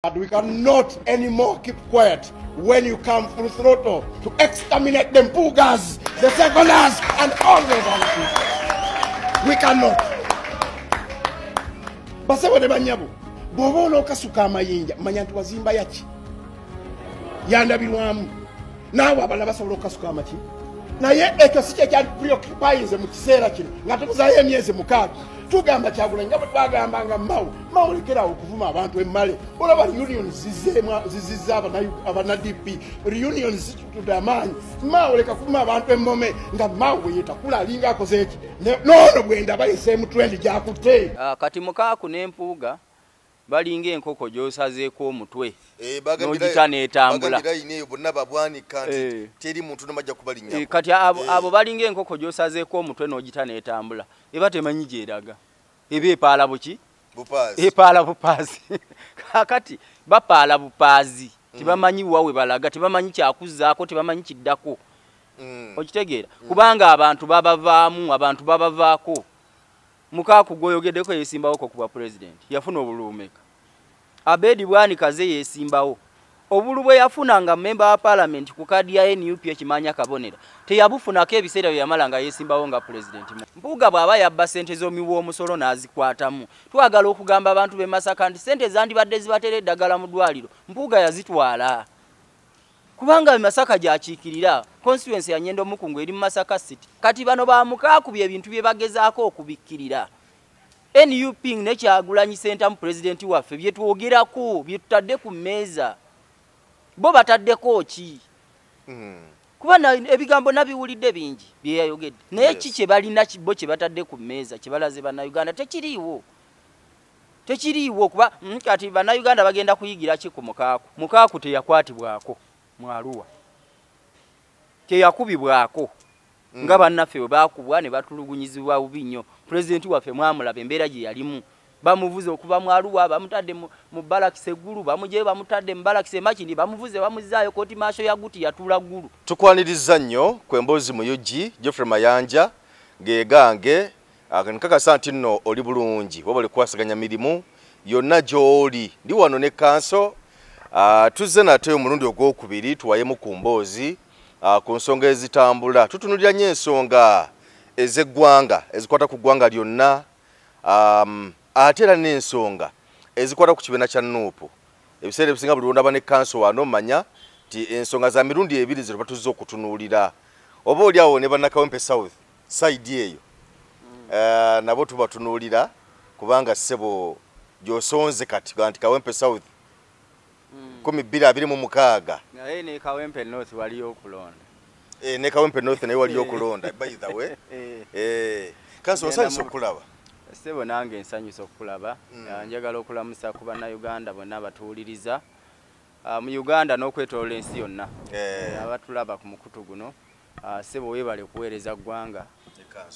But we cannot anymore keep quiet when you come full throttle to exterminate the Mpugas, the Seconders, and all those other people. We cannot. Basewo ne banyabu. Bobono kasuka amayinja manyantu wazimba yachi. Yandabirwamu. Nawe abana basobola okukasuka amaki. Naye ekyo si kye kyali preoccupyinze mu kiseera kino nga tukuzayo emyezi mukaaga. Tugamba Kyagulanyi nga bwe twagambanga Mao lekera okuvuma abantu emmale. Olaba reunions zizizza abana DP. Reunions zitutudde amaanyi. Mao leka kuvuma abantu emmome nga Mao bwe yetakula alinga akoze eki. Noono bwe ndaba yeseemu trend gyakutte. Kati mukaaku n'empuuga balinga enkoko gy'osazeeko omutwe. N'ogita n'etambula. Kati abo balinga enkoko gy'osazeeko omutwe n'ogita n'etambula. Eba temanyi gyeraga. Eba epaala buki? Bupaazi. Epaala bupaazi. Kakati bapaala bupaazi. Tebamanyi wawe balaga, tebamanyi kyakuzzaako, tebamanyi kiddako. Okitegeera? Kubanga abantu babavaako. Mukaaku gwoyogeddeko yesimbawo ku bwa president. Yafuna obuluumeka. Abedi Bwanikaze yesimbawo. Obulu bwe yafunanga member wa parliament ku kadi ya NUP ekimanya kabonera. Teyabufunako ebiseera bye yamala nga yesimbawo nga president. Mpuuga bw'aba yabba ssente z'omiwa omusolo n'azikwatamu. Twagala okugamba abantu b'e Masaka nti ssente zandibadde zibatera eddagala mu ddwaliro. Mpuuga yazitwala. Kubanga e Masaka gyakiikirira, constituency ya Nyendo Mukungu eri mu Masaka City. Kati bano ba Mukaaku bye bintu bye bagezaako okubikkirira. NUP ne Kyagulanyi Center mu president waffe bye twogerako, bye tutadde ku mmeeza. Bo bataddeko ki? Kuba ebigambo nabiwulidde bingi bye yayogedde. Naye ki kye balina bo kye batadde ku mmeeza kye balaze bannayuganda tekiriiwo. Tekiriiwo kuba kati bannayuganda bagenda kuyigira ki ku Mukaaku. Mukaaku teyakwatibwako mu Arua. Teyakubibwako. Nga bannaffe bwe baakubwa ne batulugunyizibwa bubi nnyo. President waffe mwamulaba embeera gye yalimu. Bamuvuze okuva mu Arua, bamutadde mu Balakise Ggulu, bamuje bamutadde mu Balakise Makindi, bamuvuze bamuzaayo kooti maasho ya Guti yatula ggulu. Tukwaniriza nnyo kw'emboozi Muyugi, Geoffrey Mayanja, geegange, nkakasa nti nno oli bulungi, waba oli kukwasaganya mirimu, yonna gy'oli. Ndi wano ne kanso, tuzze nate omulundi ogwokubiri tuwayemu ku mboozi, ku nsonga ezitambula. Tutunulira nnyo ensonga ez'eggwanga, ezikwata ku ggwanga lyonna, ate era n'ensonga ezikwata ku kibiina kya Nuupu. Ebiseera ebisinga buli lwondaba ne kanso wano manya nti ensonga za mirundi ebiri ze tuzze okutunuulira. Oba oli awo ne bannakawempe South side eyo nabo tubatunuulira kubanga ssebo gy'osonze kati nti Kawempe South 1226. Naye ne Kawempe North waliyo okulonda. Ne Kawempe North naye waliyo okulonda by the way. Kanso osanyusa okulaba. Sebo nange nsanyusa okulaba. Njagala okulamusa ku bannayuganda bonna batuwuliriza. Mu Uganda n'okwetoloola ensi yonna. Abatulaba ku mukutu guno. Sebo weebale kuweereza ggwanga.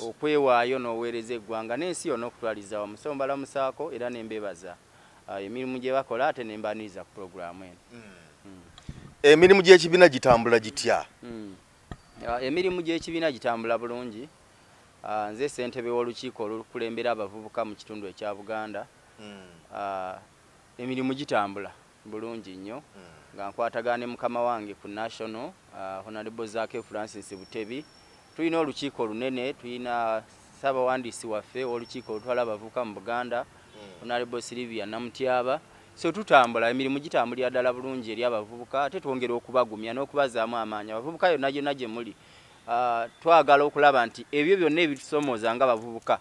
Okwewaayo n'oweereza eggwanga n'ensi yonna okutwaliza wamu. So mbalamusaako era nembeebaza emirimu gye bakola ate ne mbaniriza ku pulogulaamu eno. Emirimu gy'ekibiina gitambula gitya? Emirimu gy'ekibiina gitambula bulungi. Nze ssentebe w'olukiiko olukulembera abavubuka mu kitundu ekya Buganda. Emirimu gitambula bulungi nnyo nga nkwatagane mukama wange ku national Honorable Zaake Francis Butebi. Tulina olukiiko lunene, tulina Ssaabawandiisi waffe w'olukiiko olutwala abavubuka mu Buganda, Honorable Sylvia Namutyaba. So tutambula, emirimu gitambulira ddala bulungi eri abavubuka, ate twongera okubagumya n'okubazaamu amaanyi. Abavubuka yonna gye muli. Twagala okulaba nti ebyo byonna ebitusomooza nga bavubuka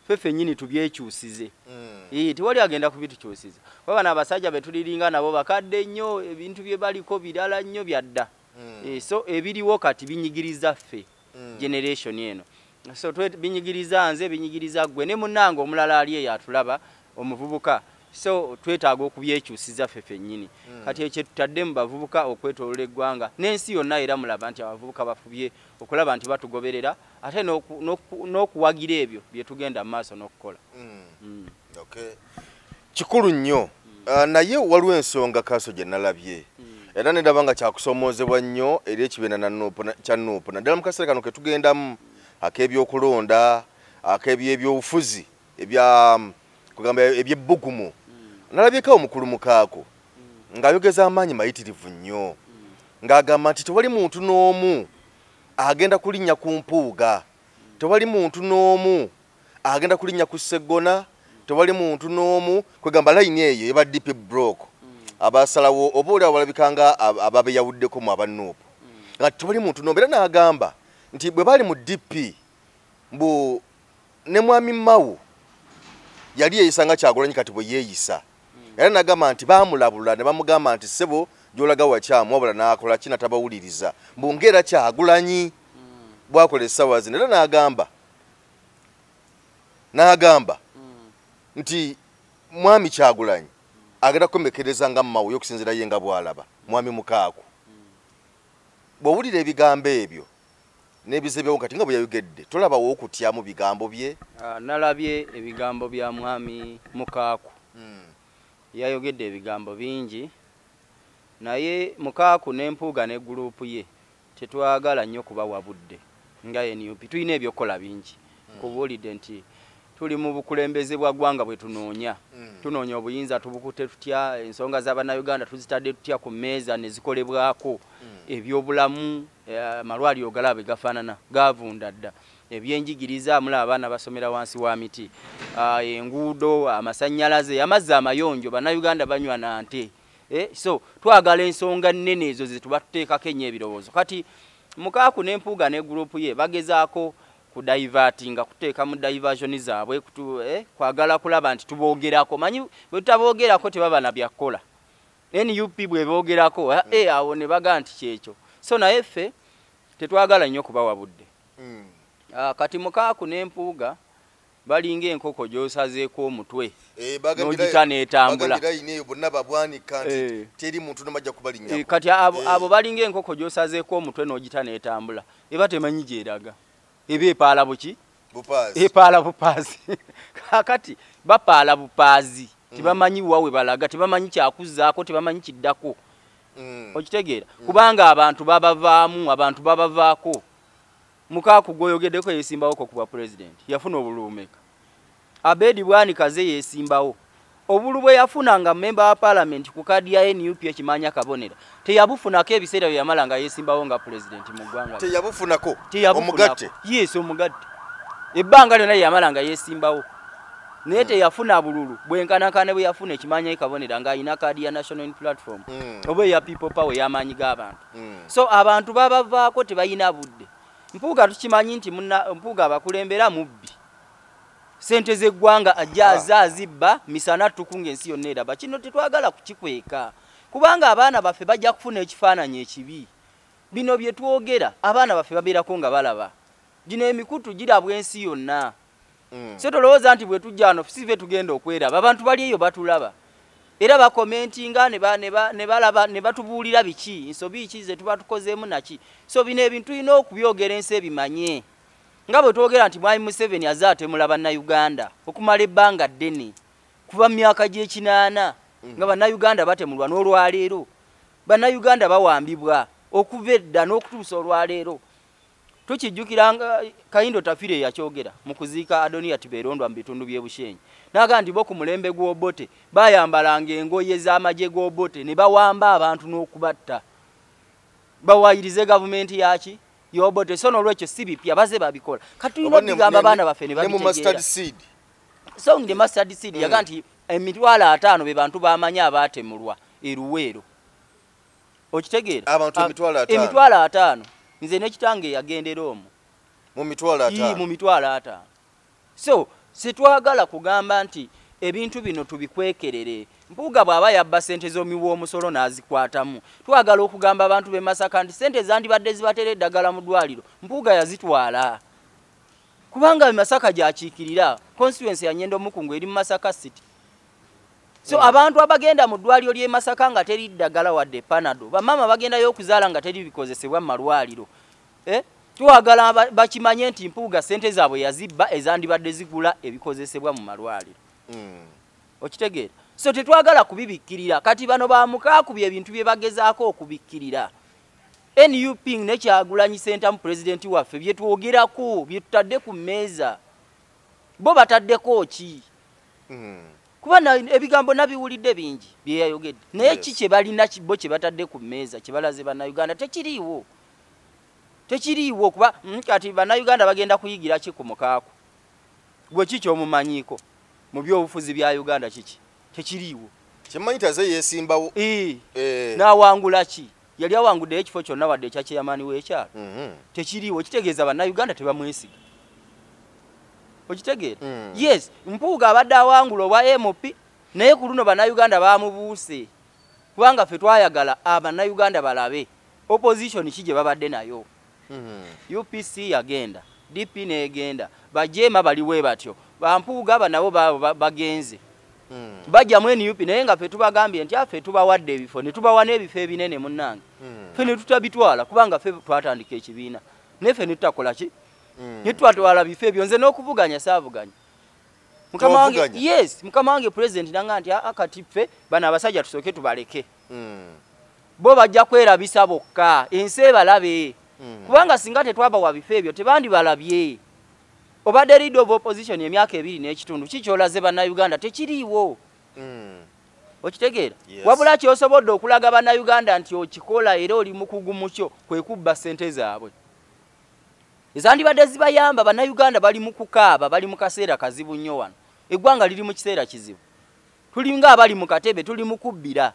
ffe nnyini tubyekyusize. Tewali agenda kubitukyusiza. Wabana abasajja be tuliringa nabo bakadde nnyo, ebintu bye baliko birala nnyo byadda. So ebiriwo kati binyigiriza ffe generation eno. So binyigiriza nze, binyigiriza ggwe ne munnange omulala ali eyo atulaba omuvubuka. So twetaaga okubyekyusiza ffe nnyini. Kati ekyo tutadde mu bavubuka okwetoloola eggwanga n'ensi yonna era mulaba nti abavubuka bafubye okulaba nti batugoberera ate n'okuwagira ebyo bye tugenda mu maaso n'okukola. Kikulu nnyo. Naye waliwo ensonga Kanso gye nalabye era ne ndaba nga kyakusoomoozebwa nnyo eri ekibiina kya Nuupu. Naddala mu kaseera kano ke tugendamu ak'ebyokulonda, ak'ebyobufuzi, kugamba ebyebbugumu. Nalabyeko omukulu Mukaaku ng'ayogeza amaanyi mayitirivu nnyo ng'agamba nti tewali muntu n'omu agenda kulinnya ku mpuuga, tewali muntu n'omu agenda kulinnya ku Sseggona, tewali muntu n'omu kwegamba layini eyo eba DP block abasalawo oba oli abalabikanga ababeyawuddeko mu abanuupu nga tewali muntu n'omu. Era n'agamba nti bwe bali mu DP mbu ne mwami Mao yali yeeyisa nga Kyagulanyi kati bwe yeeyisa. Era n'agamba nti baamulabula ne bamugamba nti ssebo gy'olaga wakyamu wabula n'akola kina tabawuliriza mbu ng'era Kyagulanyi bwakola essaawa zino. Era n'agamba nti mwami Kyagulanyi agenda kukomekereza nga Mao y'okusinziira ye nga bw'alaba mwami Mukaaku. Bw'owulira ebigambo ebyo n'ebizebyewo kati nga bwe yayogedde tolabawo okutya mu bigambo bye? Nalabye ebigambo bya mwami Mukaaku. Yayogedde ebigambo bingi naye Mukaaku n'empuuga ne gurupu ye tetwagala nnyo kubawa budde nga NUP. Tulina ebyokola bingi kubuulidde nti tuli mu bukulembeze bwa ggwanga bwe tunoonya. Tunoonya obuyinza tubukute tutya, ensonga z'Abannayuganda tuzitadde tutya ku mmeeza ne zikolebwako, ebyobulamu amalwaliro galabe gafaanana gavunda dda, ebyenjigiriza mulaba abaana basomera wansi wa miti, enguudo, amasannyalaze, amazzi amayonjo Bannayuganda banywa na nte. So twagala ensonga nnene ezo ze tuba tuteekako ennyo ebirowoozo. Kati Mukaaku n'empuuga ne gurupu ye bagezaako kudivertinga kuteeka mu diversion zaabwe kwagala kulaba nti tuboogerako. Manyi bwe tutaboogerako tebaba na byakkola. NUP bwe boogerako awo ne baga nti kyekyo. So naye ffe tetwagala nnyo kubawa budde. Kati Mukaaku n'empuuga balinga enkoko gy'osazeeko omutwe n'ogita n'etambula. Kati abo balinga enkoko gy'osazeeko omutwe n'ogita n'etambula eba temanyi gy'eraga. Eba epaala buki? Epaala bupaazi. Kakati bapaala bupaazi tebamanyi wawe balaga, tebamanyi kyakuzzaako, tebamanyi kiddako. Okitegeera? Kubanga abantu babavaamu, abantu babavaako. Mukaaku gwoyogeddeko yeesimbawo ku bwa president yafuna obuluumeka. Abedi Bwanikaze yeesimbawo. Obulu bwe yafuna nga member wa parliament ku kadi ya NUP ekimanya kabonera teyabufunako ebiseera bye yamala nga yeesimbawo nga president mu ggwanga. Teyabufunako omugatte? Yes, omugatte. Ebbanga lyonna yamala nga yeesimbawo. Naye teyafuna bululu bwenkanakane bwe yafuna ekimanya kabonera nga alina kadi ya National Platform oba eya People Power y'amaanyi g'abantu. So abantu babavaako tebalina budde. Mpuuga tukimanyi nti Mpuuga abakulembera mubbi. Sente z'eggwanga ajja azibba misana tukunga ensi yonna eraba. Kino tetwagala kukikweka kubanga abaana baffe bajja kufuna ekifaananyi ekibi. Bino bye twogera abaana baffe babeerako nga balaba. Gino emikutu girabwa ensi yonna. So tolowooza nti bwe tujja wano sive tugenda okweraba. Abantu bali eyo batulaba era bakomentinga ne balaba ne batubuulira biki ensobi ki ze tuba tukozeemu naki. So bino ebintu tulina okubyogera ensi ebimanye. Nga bwe twogera nti Mwami Museveni azaate mulaba Bannayuganda okumala ebbanga ddene kuva mu myaka gy'ekinaana nga Bannayuganda batemulwa n'olwaleero. Bannayuganda bawambibwa okuva edda n'okutuusa olwaleero. Tukijjukira Kayindo Tafire yakyogera mu kuziika Adoniya Tiberondwa mu bitundu by'e Bushenyi. Naga nti bo ku mulembe gw'Obote bayambalanga engoye z'amagye g'Obote ne bawamba abantu n'okubatta. Bawayirize gavumenti yaki y'Obote. So n'olwekyo si bipya baze babikola. Kati tulina okugamba abaana baffe ne babitegeera. So nge mustard seed yaga nti emitwalo 5 be bantu bamanyi abaatemulwa eruweero. Okitegeera? Abantu emitwalo 5. Emitwalo 5. Nze nekitange yagendera omwo. Mu mitwalo 5. Mu mitwalo 5. So sitwagala kugamba nti ebintu bino tubikwekerere. Mpuuga bw'aba yabba sente z'omiwa omusolo n'azikwatamu. Twagala okugamba abantu b'e Masaka nti sente zandibadde zibatera eddagala mu ddwaliro. Mpuuga yazitwala. Kubanga Masaka gyakiikirira. Constituency ya Nyendo Mukungu eri mu Masaka City. So abantu abagenda mu ddwaliro ly'e Masaka nga teri ddagala wadde panado. Bamama bagendayo okuzaala nga teri bikozesebwa mu malwaliro. Twagala bakimanye nti Mpuuga sente zaabwe yazibba ezandibadde zigula ebikozesebwa mu malwaliro. Okitegeera? So tetwagala kubibikkirira. Kati bano ba Mukaaku bye bintu bye bagezaako okubikkirira. NUP ne Kyagulanyi Center mu president waffe bye twogerako bye tutadde ku mmeeza. Bo bataddeko ki? kuba ebigambo nabiwulidde bingi byeyayogedde naye Yes. kiki balina bo kye batadde ku mmeeza kye balaze bannayuganda tekiriiwo kuba kati bannayuganda bagenda kuyigira ki ku Mukaaku gwe kiki omumanyiiko mu byobufuzi bya Uganda kiki tekiriiwo kimanyi taze yesimbawo n'awangula ki yali awanguddeyo ekifo kyonna wadde ekya kyeyamaani w'ekyalo tekiriiwo kitegeeza bannayuganda tebamwesiga okitegeera yes Mpuuga abadde awangula obwa MP naye ku luno bannayuganda bamubuuse kubanga ffe twayagala abannayuganda balabe opposition ki gye babadde nayo UPC yagenda DP negenda bajema baliwe batyo bampuuga banabo bagenze bajja mu NUP naye nga ffe tubagambye nti affe tubawadde ebifo ne tubawa n'ebifo ebinene munnange ffe ne tutabitwala kubanga ffe twatandika ekibiina ne ffe ne tutakola ki ne twatwala bifo ebyo nze n'okuvuganya saavuganya mukama wange yes mukama wange president nanga nti akati ffe bana abasajja tusooke tubaleke bo bajja kwerabisa bokka ensi ebalabe kubanga singa tetwaba wa bifo ebyo tebandi balabye obadde leader of opposition emyaka 2 n'ekitundu kikyolaze bannayuganda tekiriiwo okitegeera wabula kyosobodde okulaga bannayuganda nti okikola era oli mukugu mukyo kwe kubba ssente zaabwe ezandibadde zibayamba bannayuganda bali mu kukaaba bali mu kaseera kazibu nnyo wano eggwanga liri mu kiseera kizibu tuli nga abali mu katebe tuli mu kubbira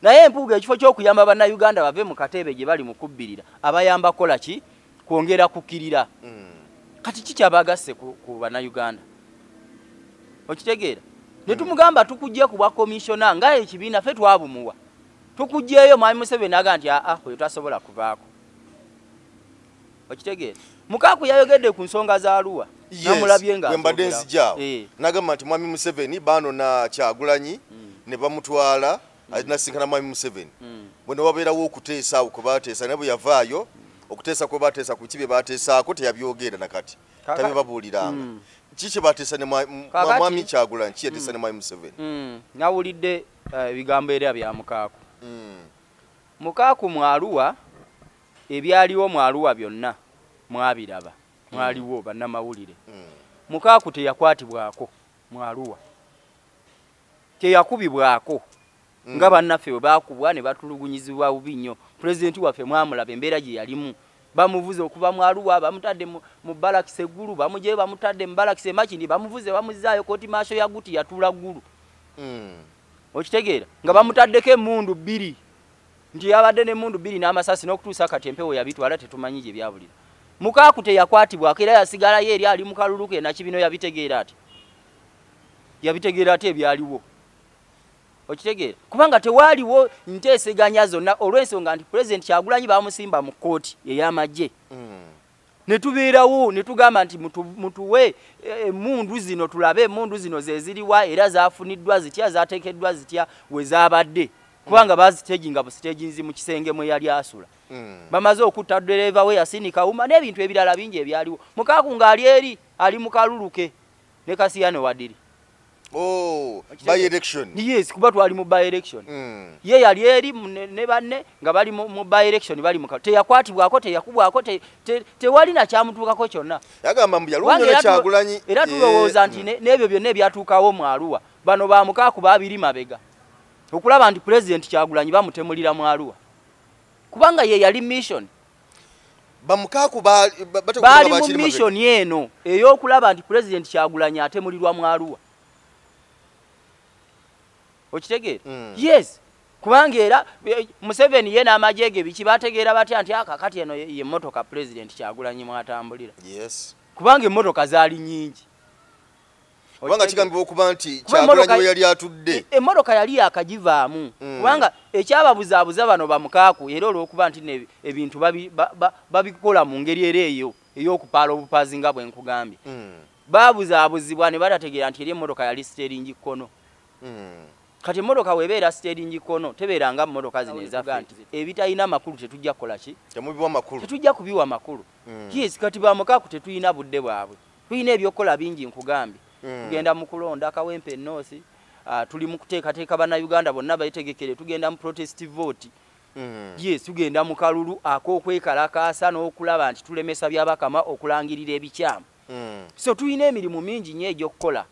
naye Mpuuga ekifo ky'okuyamba bannayuganda bave mu katebe gye bali mu kubbirira abayamba kola ki kwongera kukirira kati kikyabagasse ku bannayuganda okitegeera ne tumugamba tukujje ku bwa komishona nga ekibiina ffe twabumuwa tukujjeeyo mwami Museveni aga nti oyo tasobola kuvaako okitegeera Mukaaku yayogedde ku nsonga za Arua namulabye nga mbadde nzijaawo nagamba nti mwami Museveni baano na Kyagulanyi ne bamutwala alinasinkana mwami Museveni bwene wabeerawo okuteesa kwe bateesa naye bwe yavaayo okuteesa kwe bateesa ku kibye bateesaako teyabyogera nakati tabibabuuliranga kiki bateesa ne mwami Kyagulanyi kiyateesa ne mwami Museveni nawulidde ebigambo era bya Mukaaku Mukaaku mu Arua ebyaliwo mu Arua byonna mwabiraba mwaliwo bannamawulire Mukaaku teyakwatibwako mu Arua teyakubibwako nga bannaffe bwe bakubwa ne batulugunyizibwa bubi nnyo pulezidenti waffe mwamulaba embeera gye yalimu bamuvuze okuva mu Arua bamutadde mu balakisi eggulu bamugye bamutadde mu balakisi emakindi bamuvuze bamuzaayo kooti maasho ya guti yatula ggulu okitegeera nga bamutaddeko emmundu 2 nti yabadde n'emmundu 2 n'amasasi n'okutuusa kati empewo yabitwala tetumanyi gye byabulira Mukaaku teyakwatibwako era yasigalayo eri ali mu kalulu ke nakibino yabitegeera ate ebyaliwo okitegeera kubanga tewaaliwo nteeseganya zonna olw'ensonga nti President Kyagulanyi bamusimba mu kkooti ey'amagye ne tubeerawo ne tugamba nti mutuwe emmundu zino tulabe emmundu zino zeziriwa era zaafuniddwa zitya zaateekeddwa zitya we zaabadde kubanga baziteginga busiteginzi mu kisenge mwe yali asula bamaze okutta dereva we yasinika uma n'ebintu ebirala bingi ebyaliwo Mukaaku ng'ali eri ali mu kaluluke ne Kasiyano Wadiri by election yes kuba twali mu by election ye yali eri ne banne nga bali mu by election bali mu teyakwatibwako teyakubwako tewali na kyamutuukako kyonna yagamba mbu yalunyo ne Kyagulanyi era tulowooza nti n'ebyo byonna ebyatuukawo mu Arua bano ba Mukaaku babiri mabega okulaba nti President Kyagulanyi bamutemulira mu Arua kubanga ye yali mission ba Mukaaku bali mu mission eno ey'okulaba nti President Kyagulanyi atemulirwa mu Arua okitegeera yes kubanga era Museveni ye n'amagye ge biki bategeera batya nti akakati eno ye mmotoka President Kyagulanyi mwatambulira yes kubanga emmotoka zaali nyingi kubanga kigambibwa okuba nti Kyagulanyi we yali atudde emmotoka yali yakagivaamu kubanga ekyababuzaabuza bano ba Mukaaku era olw'okuba nti ebintu babikola mu ngeri era eyo ey'okupaala obupaazi nga bwe nkugambye baabuzaabuzibwa ne batategeera nti eri emmotoka yali steeringi kkono kati emmotoka webeera steeringi kkono tebeeranga mmotoka zino ezaffe nti ebitalina makulu tetujja kukola ki tetujja kubiwa makulu yes kati ba Mukaaku tetulina budde bwabwe tulina ebyokukola bingi nkugambye tugenda mu kulonda Kawempe North tuli mu kuteekateeka bannayuganda bonna beetegekere tugenda mu protest vote yes tugenda mu kalulu ak'okwekalakaasa n'okulaba nti tulemesa byabakama okulangirira ebikyamu so tulina emirimu mingi nnyo egy'okukola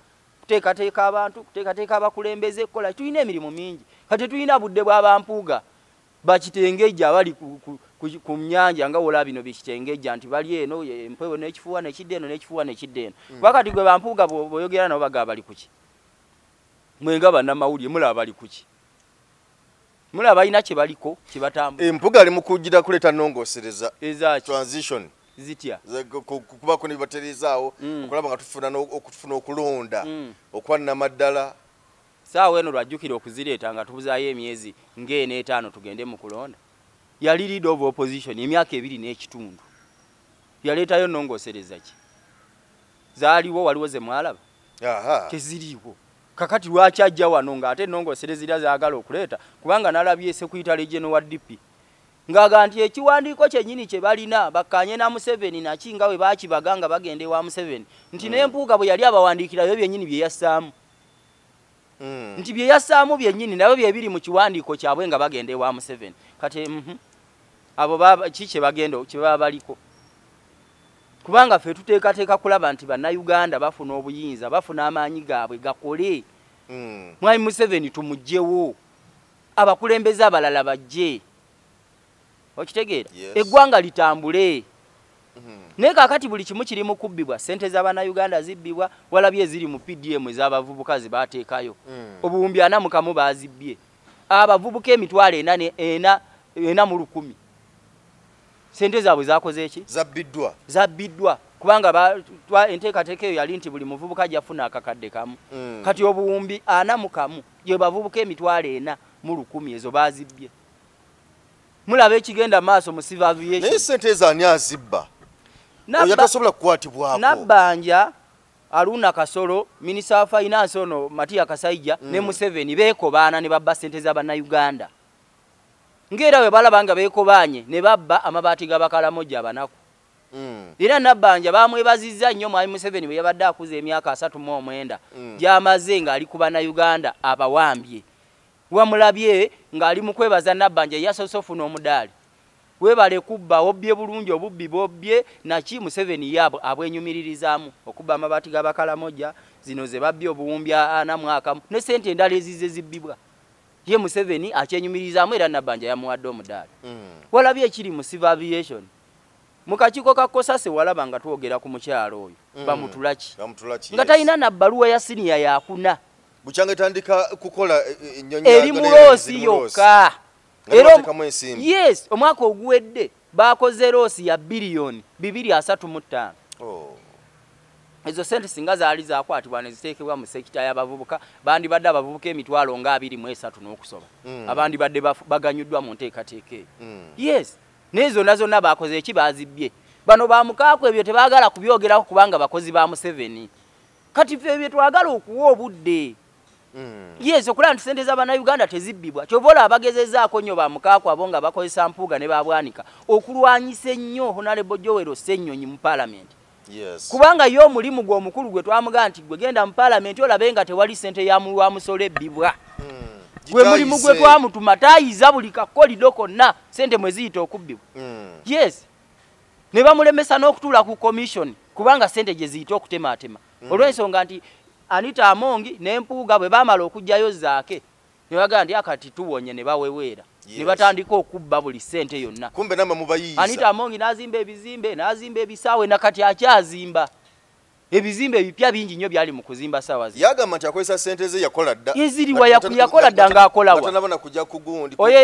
kuteekateeka abantu kuteekateeka abakulembeze kola tulina emirimu mingi kati tulina budde bw'abampuuga bakitengejja abali ku nnyanja nga wola bino bikitengejja nti bali eno empewo n'ekifuuwa nekidde eno n'ekifuuwa nekidde eno wakati gwe bampuuga bw'oyogera nabo baga bali kuki mwenga bannamawulire mulaba bali kuki mulaba balina kye baliko kye batambula empuga ali mu kujjira kuleeta nnongoosereza ezaki transition zitya kubako ne batereezaawo okulaba nga tufuna okulonda okuba nnamaddala saawa eno lwajjukira okuzireeta nga tubuzaayo emyezi ng'eneetaano tugende mu kulonda yali leader of opposition emyaka 2 n'ekitundu yaleetayo nnongoosereza ki zaaliwo waliwo ze mwalaba teziriiwo kakati lwaki ajja wano ng'ate ennongoosereza zirya zaagala okuleeta kubanga nalabye Secretary General wa DP ng'aga nti ekiwandiiko kyennyini kye balina bakkaanye na Museveni naki nga bwe baakibaga nga bagenda ewa Museveni nti n'empuuga bwe yali abawandiikirayo byennyini bye yassaamu nti bye yassaamu byennyini nabyo bye biri mu kiwandiiko kyabwe nga bagenda ewa Museveni kati abo ki kye bagenda kye baba baliko kubanga ffe tuteekateeka kulaba nti bannayuganda bafuna obuyinza bafuna amaanyi gaabwe gakole Mwami Museveni tumugjewo abakulembeze abalala bajje okitegeera eggwanga litambule naye kaakati buli kimu kiri mu kubbibwa sente z'abannayuganda zibbibwa walabye eziri mu PDM ez'abavubuka ze baateekayo obuwumbi 40 baazibbye abavubuka emitwalo 4,100 sente zaabwe zakoze eki zabbiddwa kubanga enteekateeka eyo yali nti buli muvubuka jafuna akakadde kamu kati obuwumbi 41 gye bavubuka emitwalo 4,100 ezo baazibbye mulaba ekigenda maaso mu civil aviation naye sente ezo ani azibba oyatasobola kukwatibwako Nabbanja Aruna Kasolo Minister of Finance ono Matia Kasaija ne Museveni beekobaana ne babba sente z'abannayuganda ngera we balabanga beekobanye ne babba amabaati g'abakalamoja abanaku era Nabbanja bamwebazizza nnyo Mwami Museveni bwe yabadde akuza emyaka 39 gy'amaze nga ali ku bannayuganda abawambye wamulabye ng'ali mu kwebaza Nabbanja yasoose ofuna omudaali webale kubba obbye bulungi obubbi bobbye naki Museveni yabo abwenyumirizaamu okubba amabaati g'abakalamoja zino ze babbye obuwumbi 40 ne sente endala ezize zibbibwa ye Museveni akyenyumirizaamu era Nabbanja yamuwadde omudaali walabye ekiri mu civil aviation mu kakiiko ka Kosase walaba nga twogera ku mukyalo oyo bamutulaki nga talina na bbaluwa ya siniya yakuna bukyanga etandika kukola ennyonyi eri muloosi yokka yes omwaka oguwedde baakoze loosi ya biliyoni 235 ezo sente singa zaali zakwatibwa ne ziteekebwa mu sekita y'abavubuka bandi badde abavubuka emitwalo nga 23 n'okusoba abandi badde baganyuddwa mu nteekateeka eyo yes nezo nazo baakoze eki baazibbye bano bamukaako ebyo tebaagala kubyogerako kubanga bakozi ba Museveni kati ffe ebyo twagala okuwa obudde yes okulaba nti sente z'abannayuganda tezibbibwa kyovola abagezezaako nnyo bamukaako abo nga bakozesa mpuuga ne babwanika okulwanyisa ennyo Honorable Joel Ssennyonyi mu Parliament kubanga yo omulimu gw'omukulu gwe twamugaa nti gwe genda mu Parliament olabe nga tewali sente ya mulwa musolo ebbibwa gwe mulimu gwe twamutuma tayiza buli kakolido konna sente mwe ziyita okubbibwa yes ne bamulemesa n'okutuula ku commission kubanga sente gye ziyita okutemaatema olw'ensonga nti Anita Amongi n'empuuga bwe baamala okujjayo zaake ne bagamba nti akati tuwonye ne baweweera ne batandika okubba buli sente yonna kumbe namwe mubayiiza Anita Amongi n'azimba ebizimbe n'azimba ebisaawe nakati akyazimba ebizimbe ebipya bingi nnyo byali mu kuzimba saawa zi yagamba nti akozesa sente ze yakola dda eziriwa yakola dda ng'akolawa batanabona kujja ku gundi oyo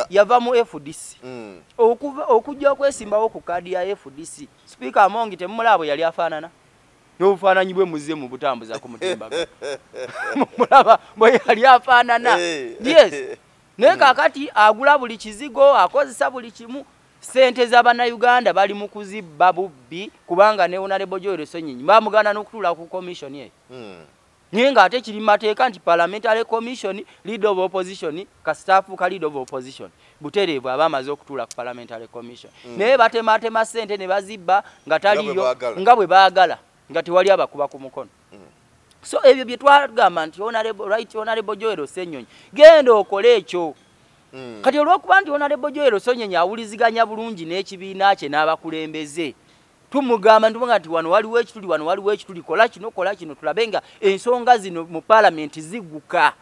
yava mu FDC okujja okwesimbawo ku kaadi ya FDC Speaker Amongi temulabo yali afaanana n'obufaananyi bwe muze mu butambuza ku mutimbaga mulaba bwe yali afaanana yes naye kaakati agula buli kizigo akozesa buli kimu sente z'abannayuganda bali mu kuzibba bubbi kubanga ne Honorable Joel Ssennyonyi bamugana n'okutuula ku commission ye naye ng'ate kiri mateeka nti parliamentary commission leader of opposition kasitaafu ka leader of opposition butereevu aba amaze okutuula ku parliamentary commission naye batematema sente ne bazibba nga taliyo nga bwe baagala nga tewali abakuba ku mukono so ebyo bye twagamba nti Honorable Joel Ssennyonyi genda okole ekyo kati olw'okuba nti Honorable Joel Ssennyonyi awuliziganya bulungi n'ekibiina kye n'abakulembeze tumugamba ntumunga nti wano waliwo ekituli kola kino tulabenga ensonga zino mu parliament ziguka.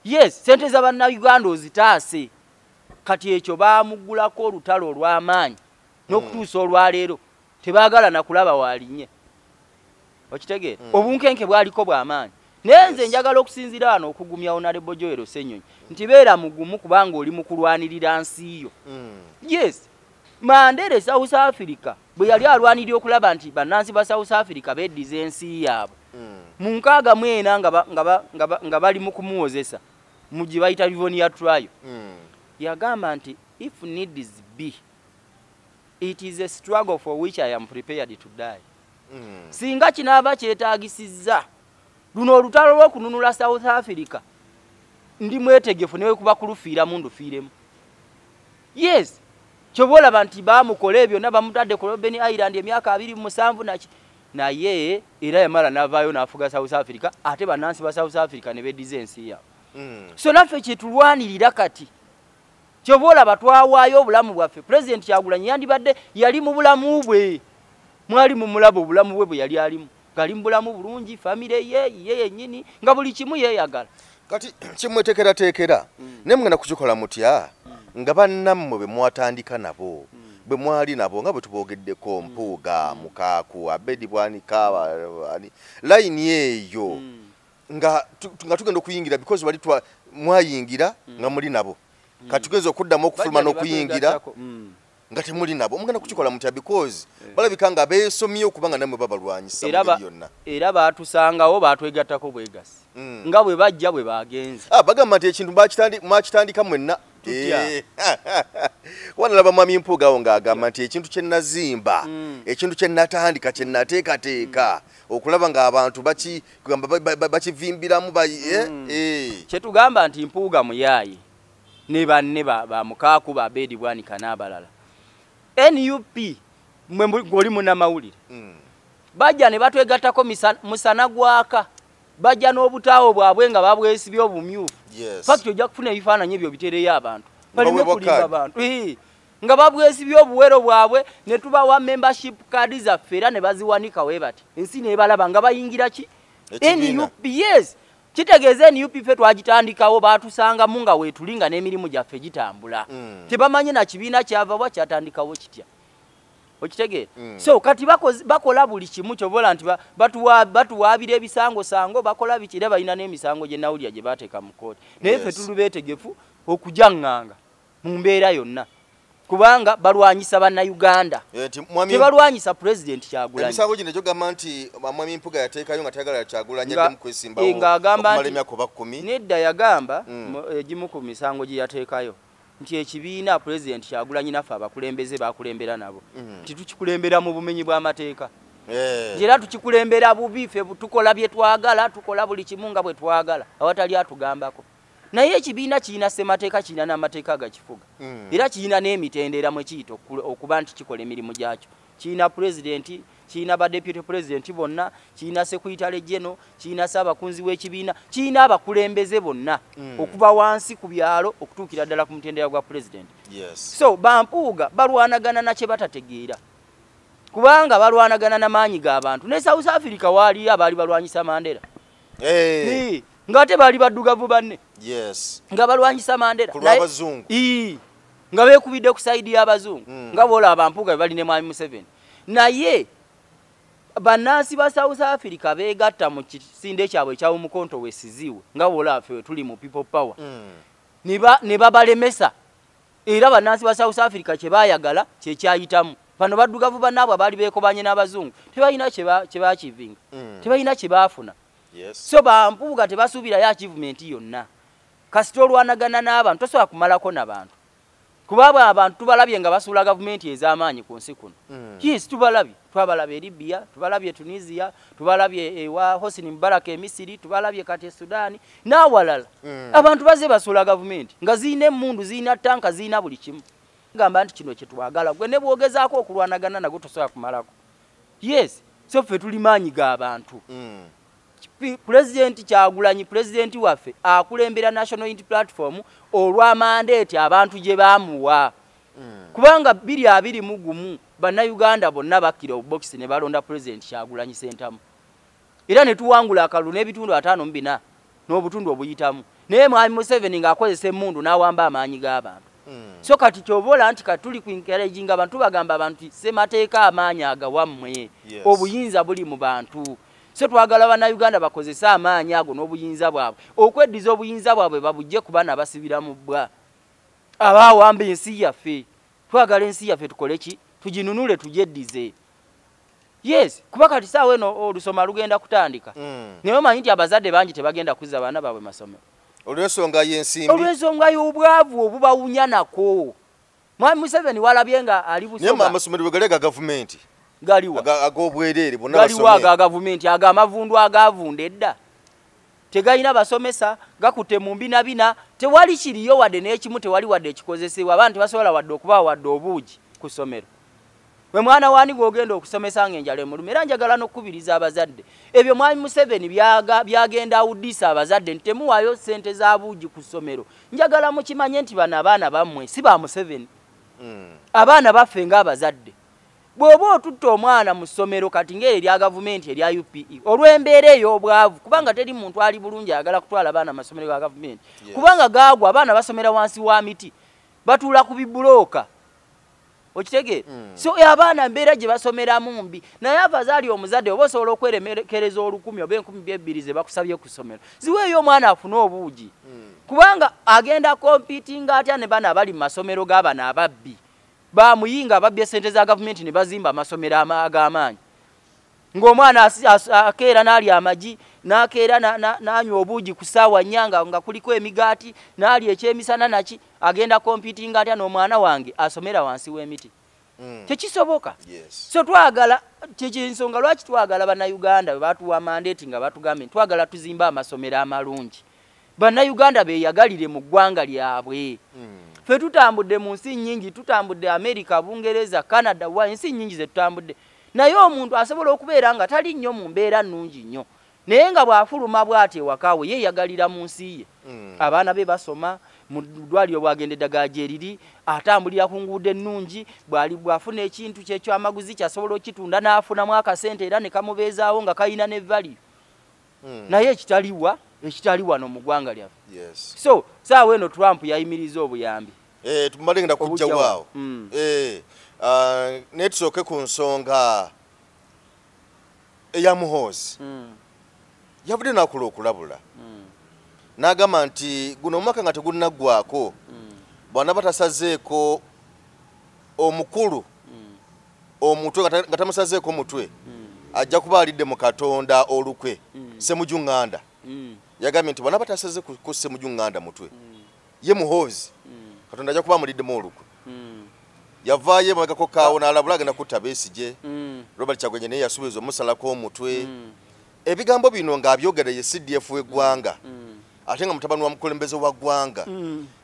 Yes, sente za bannayuganda ozitaase. Kati ekyo baamugulako olutalo olw'amaanyi n'okutuusa olwaleero tebaagala na kulaba waalinye. Okitegeera? Obunkenke bwaliko bw'amaanyi. Naye nze njagala okusinziira wano okugumya Honorable Joel Ssenyonyi nti beera mugumu kubanga oli mu kulwanirira nsi yo. Yes, Mandela South Africa bwe yali alwanirira okulaba nti bannansi ba South Africa beddiza ensi yaabwe. Mu 64 nga bali mu kumuwozesa mu gye bayita Livonia trial. Yagamba nti if needs be, it is a struggle for which I am prepared to die. Singa kinaaba kyetaagisizza luno olutalo lw'okununula South Africa ndi mwetegefu newe kuba kulufiira mundu fiiremu. Yes, kyobola nti baamukola ebyo nabamutadde ku Robben Island emyaka 27 naki naye era yamala n'avaayo n'afuga South Africa ate bannansi ba South Africa ne beddiza ensi yaabwe. So naffe kyetulwanirira kati kyobola batwawaayo obulamu bwaffe. President Kyagulanyi yandibadde yali mu bulamu bwe, mwali mu mulabo obulamu bwe bwe yali alimu, gali mu bulamu bulungi, famire ye yennyini nga buli kimu yeeyagala. Kati kimwetekerateekera naye mugenda kukikola mutya nga bannammwe bwe mwatandika nabo bwe mwali nabo nga bwe tuboogeddeko Mpuuga, Mukaaku, Abedi Bwanika, layini eyo nga tugenda okuyingira because wali mwayingira nga muli nabo. Kati tugeza okuddamu okufuluma n'okuyingira nga temuli nabo. Mugenda kukikola mutya because balabika nga beesomye okubanga nammwe babalwanyisa yonna. Era baatusangawo baatwegattako bwegasi nga bwe bajja bwe bagenze. Bagamba nti ekintu mwakitandika mwenna. Wanalaba Mwami Mpuuga awo ng'agamba nti ekintu kye nazimba, ekintu kye natandika kye nateekateeka okulaba ng'abantu bakivimbiramu. Kye tugamba nti Mpuuga muyaayi ne banne ba Mukaaku, ba Abedi Bwanika n'abalala. NUP mwe ng'oli munnamawulire bajja ne batwegattako musana gwaka, bajja n'obutaawo bwabwe nga babwesibye obumyufu. Fakiti ojja kufuna ebifaananyi ebyo bitereyo abantu baleme kulimba abantu nga babwesibye obuwero bwabwe ne tubawa membership card zaffe era ne baziwanika we bati ensi nebalaba nga bayingira ki NUP. Yes, kitegeeza NUP ffe twagitandikawo baatusangamu nga weetulinga n'emirimu gyaffe gitambula. Tebamanye na kibiina kyava bwa kyatandikawo kitya. Okitegeera? So kati bakola buli kimu kyobola nti batuwaabira ebisango bakola bikira balina n'emisango gye nawulya gye baateeka mu kooti. Naye ffe tuli beetegefu okujaŋŋanga mu mbeera yonna kubanga balwanyisa bannayuganda tebalwanyisa President Kyagulanyi. Emisango gino gyogamba nti Mwami Mpuuga yateekayo nga tayagala Kyagulanyi addemu kwesimbawo okumala emyaka 10. Nedda yagamba egimu ku misango gye yateekayo nti ekibiina President Kyagulanyi naffe abakulembeze bakulembera nabo nti tukikulembera mu bumenyi bw'amateeka. Era tukikulembera bubi ffe tukola bye twagala, tukola buli kimu nga bwe twagala awatali atugambako. Naye ekibiina kirina ssemateeka, kirina n'amateeka agakifuga era kirina n'emitendera mwe kiyita okuba nti kikola emirimu gyakyo. Kirina President, kirina ba Deputy President bonna, kirina Secretary General, kirina Ssaabakunzi w'ekibiina, kirina abakulembeze bonna okuva wansi ku byalo okutuukira ddala ku mutendera gwa President. So Bampuuga balwanagana na kye batategeera kubanga balwanagana n'amaanyi g'abantu. Ne South Africa waali abaali balwanyisa Mandela ng'ate baali baddugavu banne nga balwanyisa Mandela nga beekubidde ku sayidi y'abazungu nga boolaba Bampuuga bali ne Mwami Museveni. Naye bannansi ba South Africa beegatta mu kisinde kyabwe ekyawumukonto weesiziwe nga boolaba ffe tuli mu people power ne babalemesa. Era bannansi ba South Africa kye baayagala kye kyayitamu. Bano baddugavu bannaabwe abaali beekobanye n'abazungu tebalina kye baakivinga, tebalina kye baafuna. So Bampuuga tebasuubirayo achievement yonna. Kasita olwanagana n'abantu tosobola kumalako n'abantu kuba abantu tubalabye nga basuula gavumenti ez'amaanyi ku nsi kuno. Yes, tubalabye. Twabalabye Libya, tubalabye Tunisia, tubalabye ewa Hosni Mubarak e Misiri, tubalabye kati Sudan n'awalala. Abantu baze basuula gavumenti nga ziina emmundu, ziina tanka, ziina buli kimu. Gamba nti kino kye twagala gwe ne bwogezaako okulwanagana nago tosobola kumalako. Yes, so ffe tuli maanyi g'abantu. President Kyagulanyi, President waffe akulembera National Unity Platform olwa mandate abantu gye baamuwa kubanga 2021 bannayuganda bonna bakkira box ne balonda president Kyagulanyi Ssentamu era ne tuwangula akalulu n'ebitundu 54 n'obutundu obuyitamu naye mwami Museveni ng'akozesa emmundu n'awamba amaanyi g'abantu so kati kyobola nti katuli ku encouraging abantu bagamba abantu semateeka amaanyi agawammwe obuyinza buli mu bantu so twagala bannayuganda bakozesa amaanyi ago n'obuyinza bwabwe okweddiza obuyinza bwabwe babujje ku baana basibira mu bbwa abaawamba ensi yaffe twagala ensi yaffe tukole ki tuginunule tujeddize yes kuba kati saawa eno olusoma lugenda kutandika naye omanyi nti abazadde bangi tebagenda kuzza baana baabwe masomero olw'ensonga y'ensimbi olw'ensonga y'obwavu obubawunya nako mwami Museveni walabye nga ali busoga naye amasomero bwe galega gavumenti galiwa ag'obwereere bonna galiwa aga gavumenti aga amavundu agavunda edda tegayina basomesa gakutte mu mbinabina tewali kiriyo wadde n'ekimu tewali wadde ekikozesebwa abantu basobola wadde okuba wadde obuugi ku ssomero we mwana wani gwogenda okusomesa ng'enjala emuluma era njagala n'okukubiriza abazadde ebyo mwami Museveni byagenda awuddisa abazadde nti temuwaayo ssente za buugi ku ssomero njagala mukimanye nti bano abaana bammwe si ba Museveni abaana baffe ng'abazadde bw'oba otutta omwana mu ssomero kati ng'erya gavumenti erya UPE olw'embeera ey'obwavu kubanga teri muntu ali bulungi ayagala kutwala abaana amasomero ga gavumenti kubanga gaagwa abaana basomera wansi wa miti batuula ku bibulooka okitegeera so abaana mbeera gye basomeramu mbi naye abazaali omuzadde oba osobola okweremekereza 10,000 oba 12,000 ze bakusabye ku ssomero ziweeyo omwana afune obuugi kubanga agenda kompitinga atya ne bana abali mu masomero g'abana ababbi bamuyinga ababbye ssente za gavumenti ne bazimba amasomero ag'amaanyi ng'omwana akeera n'alya amagi n'akeera n'anywa obuugi ku ssaawa nnyanga nga kuliko emigaati n'alya ekyemisana naki agenda kompitinga atya n'omwana wange asomera wansi w'emiti tekisoboka so twagala kyensonga lwaki twagala bannayuganda bwe batuwa mandate nga batugambye twagala tuzimba amasomero amalungi bannayuganda beeyagalire mu ggwanga lyabwe ffe tutambudde mu nsi nnyingi tutambudde America Bungereza Canada wa ensi nnyingi ze tutambudde naye omuntu asobola okubeera nga tali nnyo mu mbeera nnungi nnyo naye nga bw'afuluma bw'ati ewakaawe yeeyagalira mu nsi ye abaana be basoma mu ddwaliro bw'agenda eddagala gye riri atambulira ku nguudo ennungi bw'afuna ekintu kyekyo amaguzi kyasobola okitunda n'afunamu akasente era ne kamubeezaawo nga kayina ne value naye ekitali wano mu ggwanga lyaffe so saawa eno Trump yayimiriza obuyambi tumale ngenda kujja waawo naye tusooke ku nsonga eya Muhoozi yavudde n'akola okulabula n'agamba nti guno omwaka nga tegunnaggwako bwana batasazeeko omukulu omutwe nga tamusazeeko omutwe ajja kuba alidde mu Katonda olukwe Ssemujjuŋŋanda yagambye nti bwana batasaze ku Ssemujjuŋŋanda mutwe ye Muhoozi Katonda ajja kuba amuliddemu olukwe yavaayo emabegako kaawo n'alabula agenda kutta Besigye Robert Kyagulanyi naye yasuubiza omusalako omutwe ebigambo bino ng'abyogera ye CDF w'eggwanga ate nga mutabani wa mukulembeze wa ggwanga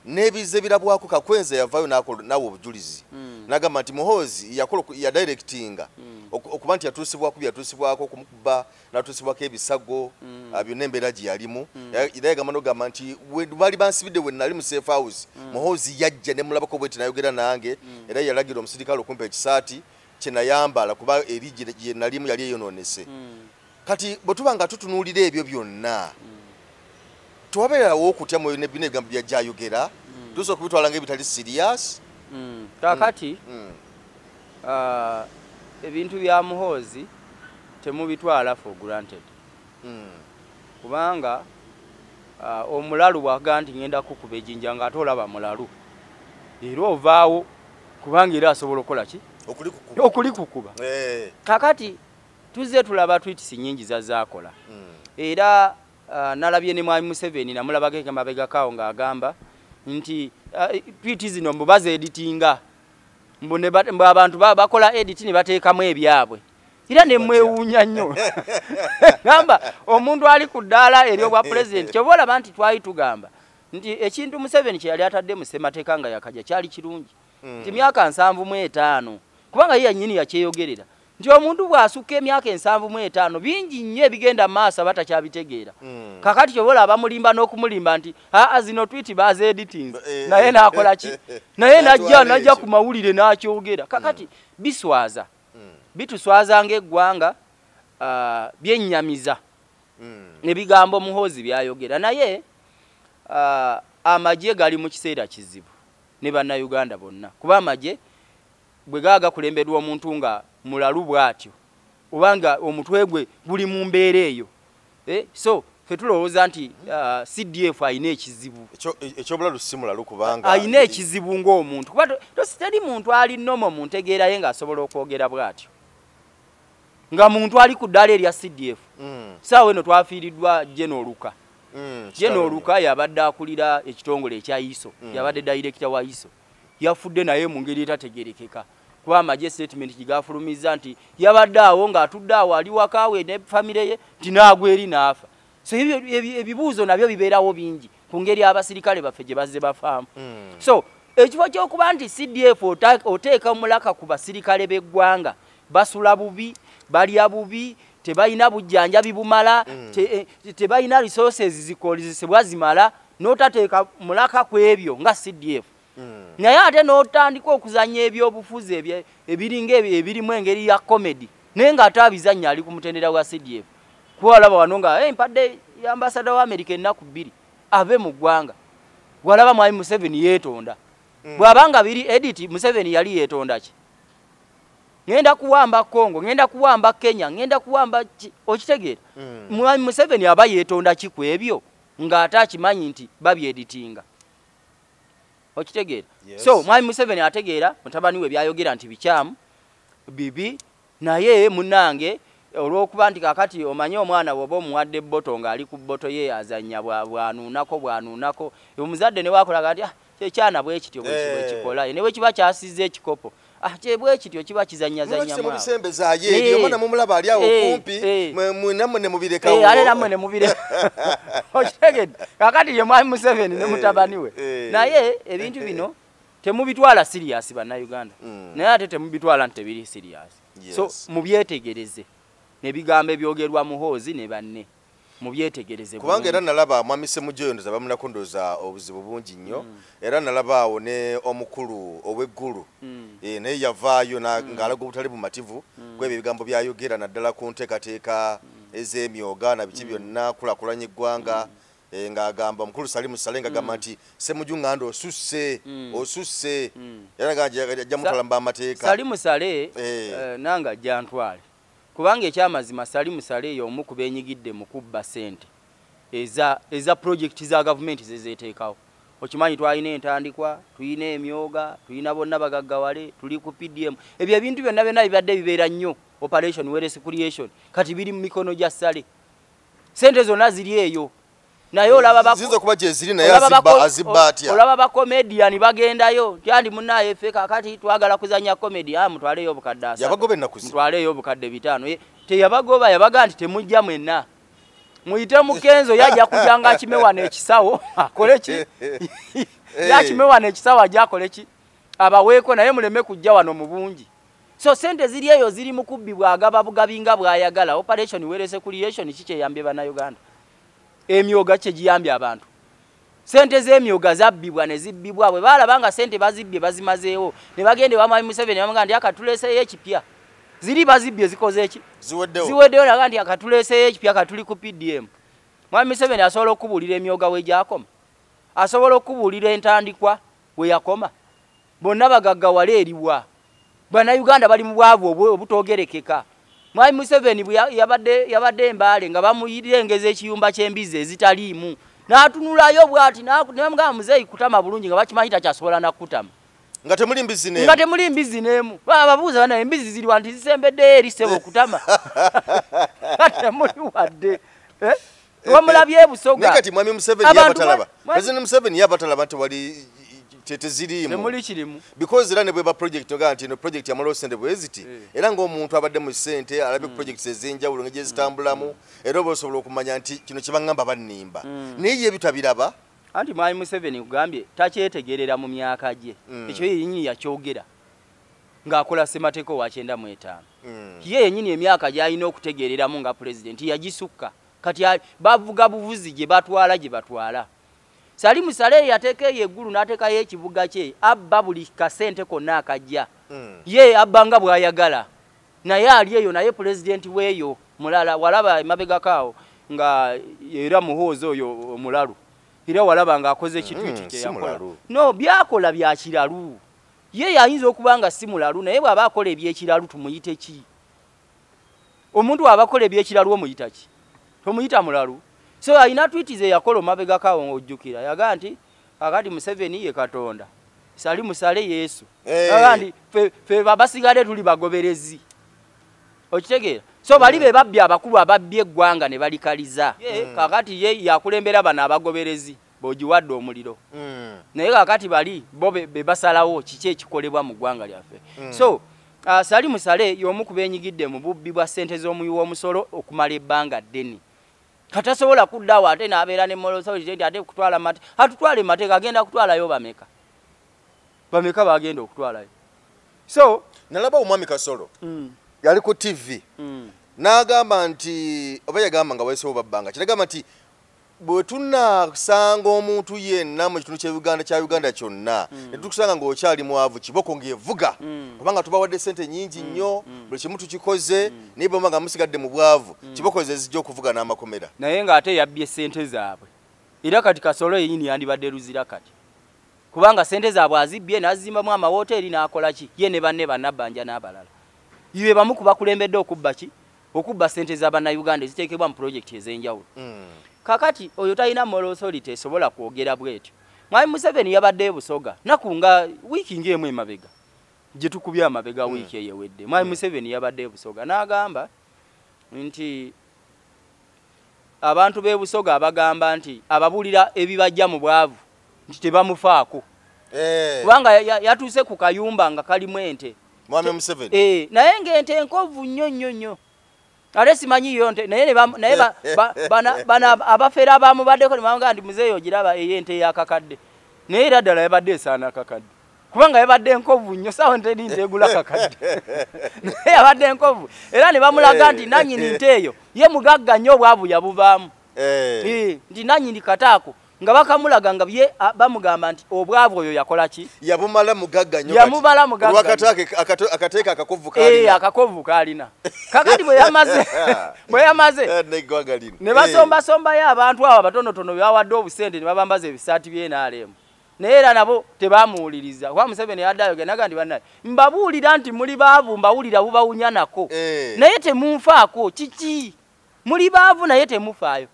n'ebize birabwako Kakwenze yavaayo n'awo obujulizi n'agamba nti Muhoozi ya directinga okuba nti yatuusibwako byatuusibwako okumukuba n'atuusibwako ebisago byonna embeera gye yalimu era yagamba n'ogamba nti baali bansibidde we nali mu safe house Muhoozi yajja ne mulabako bweti nayogera nange era yalagira omusirikale okumpa ekisaati kye nayambala kuba eri gye nalimu yali eyonoonese kati bwe tuba nga tutunuulira ebyo byonna tuwabeerawo okutya mu bino ebigambo byajjayogera tusobola kubitwala ng'ebitali serious kakati ebintu bya Muhoozi temubitwala for granted kubanga omulalu bwaga nti ngenda kukuba ejjinja nga ate olaba mulalu era ovaawo kubanga era asobola okukola ki okulikukuba kakati tuzze tulaba tweets nnyingi zazaakola era nalabye ne mwami Museveni namulabako emabegakaawo ng'agamba nti tweet zino mbu bazeeditinga mbu abantu bakola edit ne bateekamu ebyabwe era ne mwewuunya nnyo gamba omuntu ali ku ddaala ery'obwa pulezidenti kyoba olaba nti twali tugamba nti ekintu Museveni kye yali atadde mu ssemateeka nga yakajja kyali kirungi nti myaka 75 kubanga ye yannyini yakyeyogerera nti omuntu bw'asukka emyaka 75 bingi nnyo ebigenda maaso batakyabitegeera kakati kyobola abamulimba n'okumulimba nti zino twiti baze editing naye n'akola ki naye najja ku mawulire n'akyogera kakati biswaza bituswaza ng'eggwanga byennyamiza ebigambo Muhoozi byayogera naye amagye gali mu kiseera kizibu ne bannayuganda bonna kuba amagye bwe gaga kulembedwa omuntu nga mulalu bwatyo obanga omutwe gwe guli mu mbeera eyo so fetulowooza nti CDF ayina ekizibu ekyobulalu si mulalu kubanga ayina ekizibu ng'omuntu kuba teri muntu ali nnomo mu ntegeera ye ng'asobola okwogera bwatyo nga muntu ali ku ddala erya CDF saawa eno twafiiriddwa Jenoluka Jenoluka yabadde akulira ekitongole ekya ISO yabadde director wa ISO yafudde naye mu ngeri etategerekeka kuba amagye statement gigafulumiza nti yabadde awo ng'atudde awo ali wakaawe ne famire ye tinagwa eri n'afa so ebibuuzo nabyo bibeerawo bingi ku ngeri abasirikale baffe gye bazze bafaamu so ekifo ky'okuba nti CDF oteeka mulaka ku basirikale b'eggwanga basula bubi balya bubi tebalina bujjanjabi bumala tebalina resources zikozesebwa zimala n'otateeka mulaka ku ebyo nga CDF naye ate n'otandika okuzanya ebyobufuzi ebiringa ebirimu engeri ya comedy naye ng'ate abizannya ali ku mutendera gwa CDF kuwalaba wano nga mpadde ambasada wa America ennaku 2 ave mu ggwanga walaba Mwami Museveni yeetonda bw'abanga biri edit Museveni yali yeetonda ki ngenda kuwamba Congo ngenda kuwamba Kenya ngenda kuwamba okitegeera Mwami Museveni aba yeetonda ki ku ebyo ng'ate akimanyi nti babyeditinga okitegeera so Mwami Museveni ategeera mutabani we byayogera nti bikyamu bibi naye munange olw'okuba nti kakati omanye omwana bw'oba omuwadde bboto ng'ali ku bboto ye azannya bwanuunako omuzadde ne wakola kati kyekyana bwe kityo bwe kikola ne bwe kiba kyasizza ekikopo bwe kityo kiba kizanyazanya mu bisembeza ye omwana mumulaba ali awo kumpi namwe ne mubirekawo ale namwe ne mubireka okitegedde kakati ye Mwami Museveni ne mutabani we naye ebintu bino temubitwala serious bannayuganda naye ate temubitwala nti tebiri serious so mubyetegereze nebigambo ebyogerwa Muhoozi ne banne mubyetegereze kubanga era nalaba Mwami Ssemujjoyo bamulako ndoza obuzibu bungi nnyo era nalaba awo ne omukulu ow'eggulu naye yavaayo ng'alaga obutali bumativu kwebyo ebigambo byayogera naddala ku nteekateeka ez'emyoga na biki byonna kulakulanya eggwanga ng'agamba omukulu Salimu Sale ng'agamba nti Ssemujju ng'anda osusse era ng'ajja mutwala mb'amateeka Salimu Sale nanga ajja ntwale kubanga ekyamazima Salimu Sale y'omu ku beenyigidde mu kubba ssente eza project za gavumenti zezeeteekawo okimanyi twalina entandikwa tulina emyoga tulina bonna bagaggawale tuli ku PDM ebyo ebintu byonna byonna bibadde bibeera nnyo operation wealth creation kati biri mu mikono gya Sale ssente zonna ziri eyo naye olaba bakomediani bagendayo kyandi munaye ffe kakati twagala kuzanya komedi mutwaleyo obukadde mutwaleyo obukadde 5 teyabagoba yabaga nti temujja mwenna muyite mukenzo yajja kujanga akimewana ekisawo akole ki yakimewana ekisawo ajja akole ki abaweeko naye muleme kujja wano mu bungi so sente ziri eyo ziri mu kubbibwa agaba bugabinga bwayagala operation wealth creation kikyeyambye bannayuganda emyoga kye giyambye abantu sente z'emyoga zabbibwa ne zibbibwa bwe balabanga sente bazibbye bazimazeewo ne bagende wa Mwami Museveni bamugamba nti akatuleeseyo ekipya ziri bazibbye zikoze eki ziweddeyo naga nti akatuleeseyo ekipya katuli ku PDM Mwami Museveni asobola okubuulira emyoga we gyakoma asobola okubuulira entandikwa we yakoma bonna bagaggawale eriwa bannayuganda bali mu bwavu obutoogerekeka Mwami Museveni yabadde embaale nga bamuyirengeza ekiyumba ky'embizi ezitaliimu n'atunulayo bw'ati namugamba muzeeyi kutama bulungi nga bakimanyi takyasobola nakutama nga temuli mbizi n'emu babuuza bana embizi ziri wanti zisembeddeyo eri ssebo okutama temuli wadde wamulabye ebusoga naye kati Mwami Museveni yabatalaba President Museveni yabatalaba nti wali temuli kirimu because era ne bweba project oga nti no project ya Malo Sente bweziti era ng'omuntu abadde mu sente alabe projects ezenjawulo ng'eje zitambulamu era obosobola okumanya nti kino kibangamba bannimba naye ebitabiraba anti Mwami Museveni kugambye takyetegerera mu myaka gye ekyo yinyi yakyogera ng'akola ssemateeka wa 95 ye yenyini emyaka gyalina okutegeereramu nga pulezidenti yagisukka kati bavuga buvuzi gye batwala Salimu Saleh yateeka eggulu n'ateekayo ekibuga kye abba buli kasente konna akajja ye abba nga bw'ayagala naye ali eyo naye pulezidenti weeyo mulala walaba emabega kaawo nga era muhoozi oyo omulalu era walaba ng'akoze ekitwiti kye yakola no byakola bya kiralu ye yayinza okuba nga si mulalu naye bw'aba akola ebyekiralu tumuyite ki omuntu abakola ebyekiralu omuyita ki tomuyita mulalu so alina tweet ze yakola omabega kaawo ojjukira yaga nti akati Museveni ye Katonda Salimu Saleh Yesu agandi fe babasigale tuli bagoberezi okitegeera so bali be babbi abakulu ababbi eggwanga ne balikaliza kakati ye yakulembera bana abagoberezi bojiwadde omuliro naye kakati bali bo be basalawo kiki ekikolebwa mu ggwanga lyaffe so Salimu Saleh y'omu ku beenyigidde mu bubbi bwa ssente z'omuwi w'omusolo okumala ebbanga ddene katasobola kuddawo ate n'abeera ne molosa ate kutwala mate atutwale mateeka agenda kutwalayo bameka bagenda okutwalayo so nalaba omwami Kasolo yali ku TV n'agamba nti oba yagamba nga weesewo babbanga kiragamba nti bwe tunasanga omuntu yenna mu kitundu kya Uganda kyonna ne tukusanga ng'okyali mwavu kiboko ng'evuga kubanga tubawadde ssente nnyingi nnyo buli kimu tukikoze naye bwe nga musigadde mu bwavu kiboko ze zijja okuvuga n'amakomera naye ng'ate yabbye ssente zaabwe era kati Kasolo yeyini yandibadde luzira kati kubanga ssente zaabwe azibbye n'azimbamu amawoteeri n'akola ki ye ne banne bannabbanja n'abalala ibe bamu ku bakulembedde okubba ki okubba ssente z'Abannayuganda eziteekebwa mu pulojekiti ez'enjawulo kakati oyo talina moral authority esobola kwogera bwetyo Mwami Museveni yabadde e Busoga naku nga wiiki ng'emu emabega gye tukubye amabega wiiki eyewedde Mwami Museveni yabadde e Busoga n'agamba nti abantu b'e Busoga abagamba nti ababuulira ebibajja mu bwavu nti tebamufaako kubanga yatuuse ku kayumba nga kalimu ente Mwami Museveni naye ng'ente enkovu nnyo ate simanyi yonte naye bana abafera abamu baddeko ne bamugamba nti muzeeyo ogiraba ey'ente yakakadde naye era ddala yabadde esaana akakadde kubanga yabadde enkovu nnyo sawa nte ninte egula kakadde naye yabadde enkovu era ne bamulaga nti nannyini nte eyo ye mugagga nnyo obwavu yabuvaamu nti nannyini kataako nga bakamulaga nga bye bamugamba nti obwavu oyo yakola ki yabumala mugagga nnyo yamubala mugagga akateeka akakovu kalina akakovu kalina kakati bwe yamaze ne basombayo abantu abo batonotono byawadde obusente ne babambaza ebisaati by'enaalemu naye era nabo tebamuwuliriza kuba Museveni yaddayo genaga nti bannaye mbabuulira nti muli baavu mbawulira bubawunya nako naye temunfaako kiki muli baavu naye temufaayo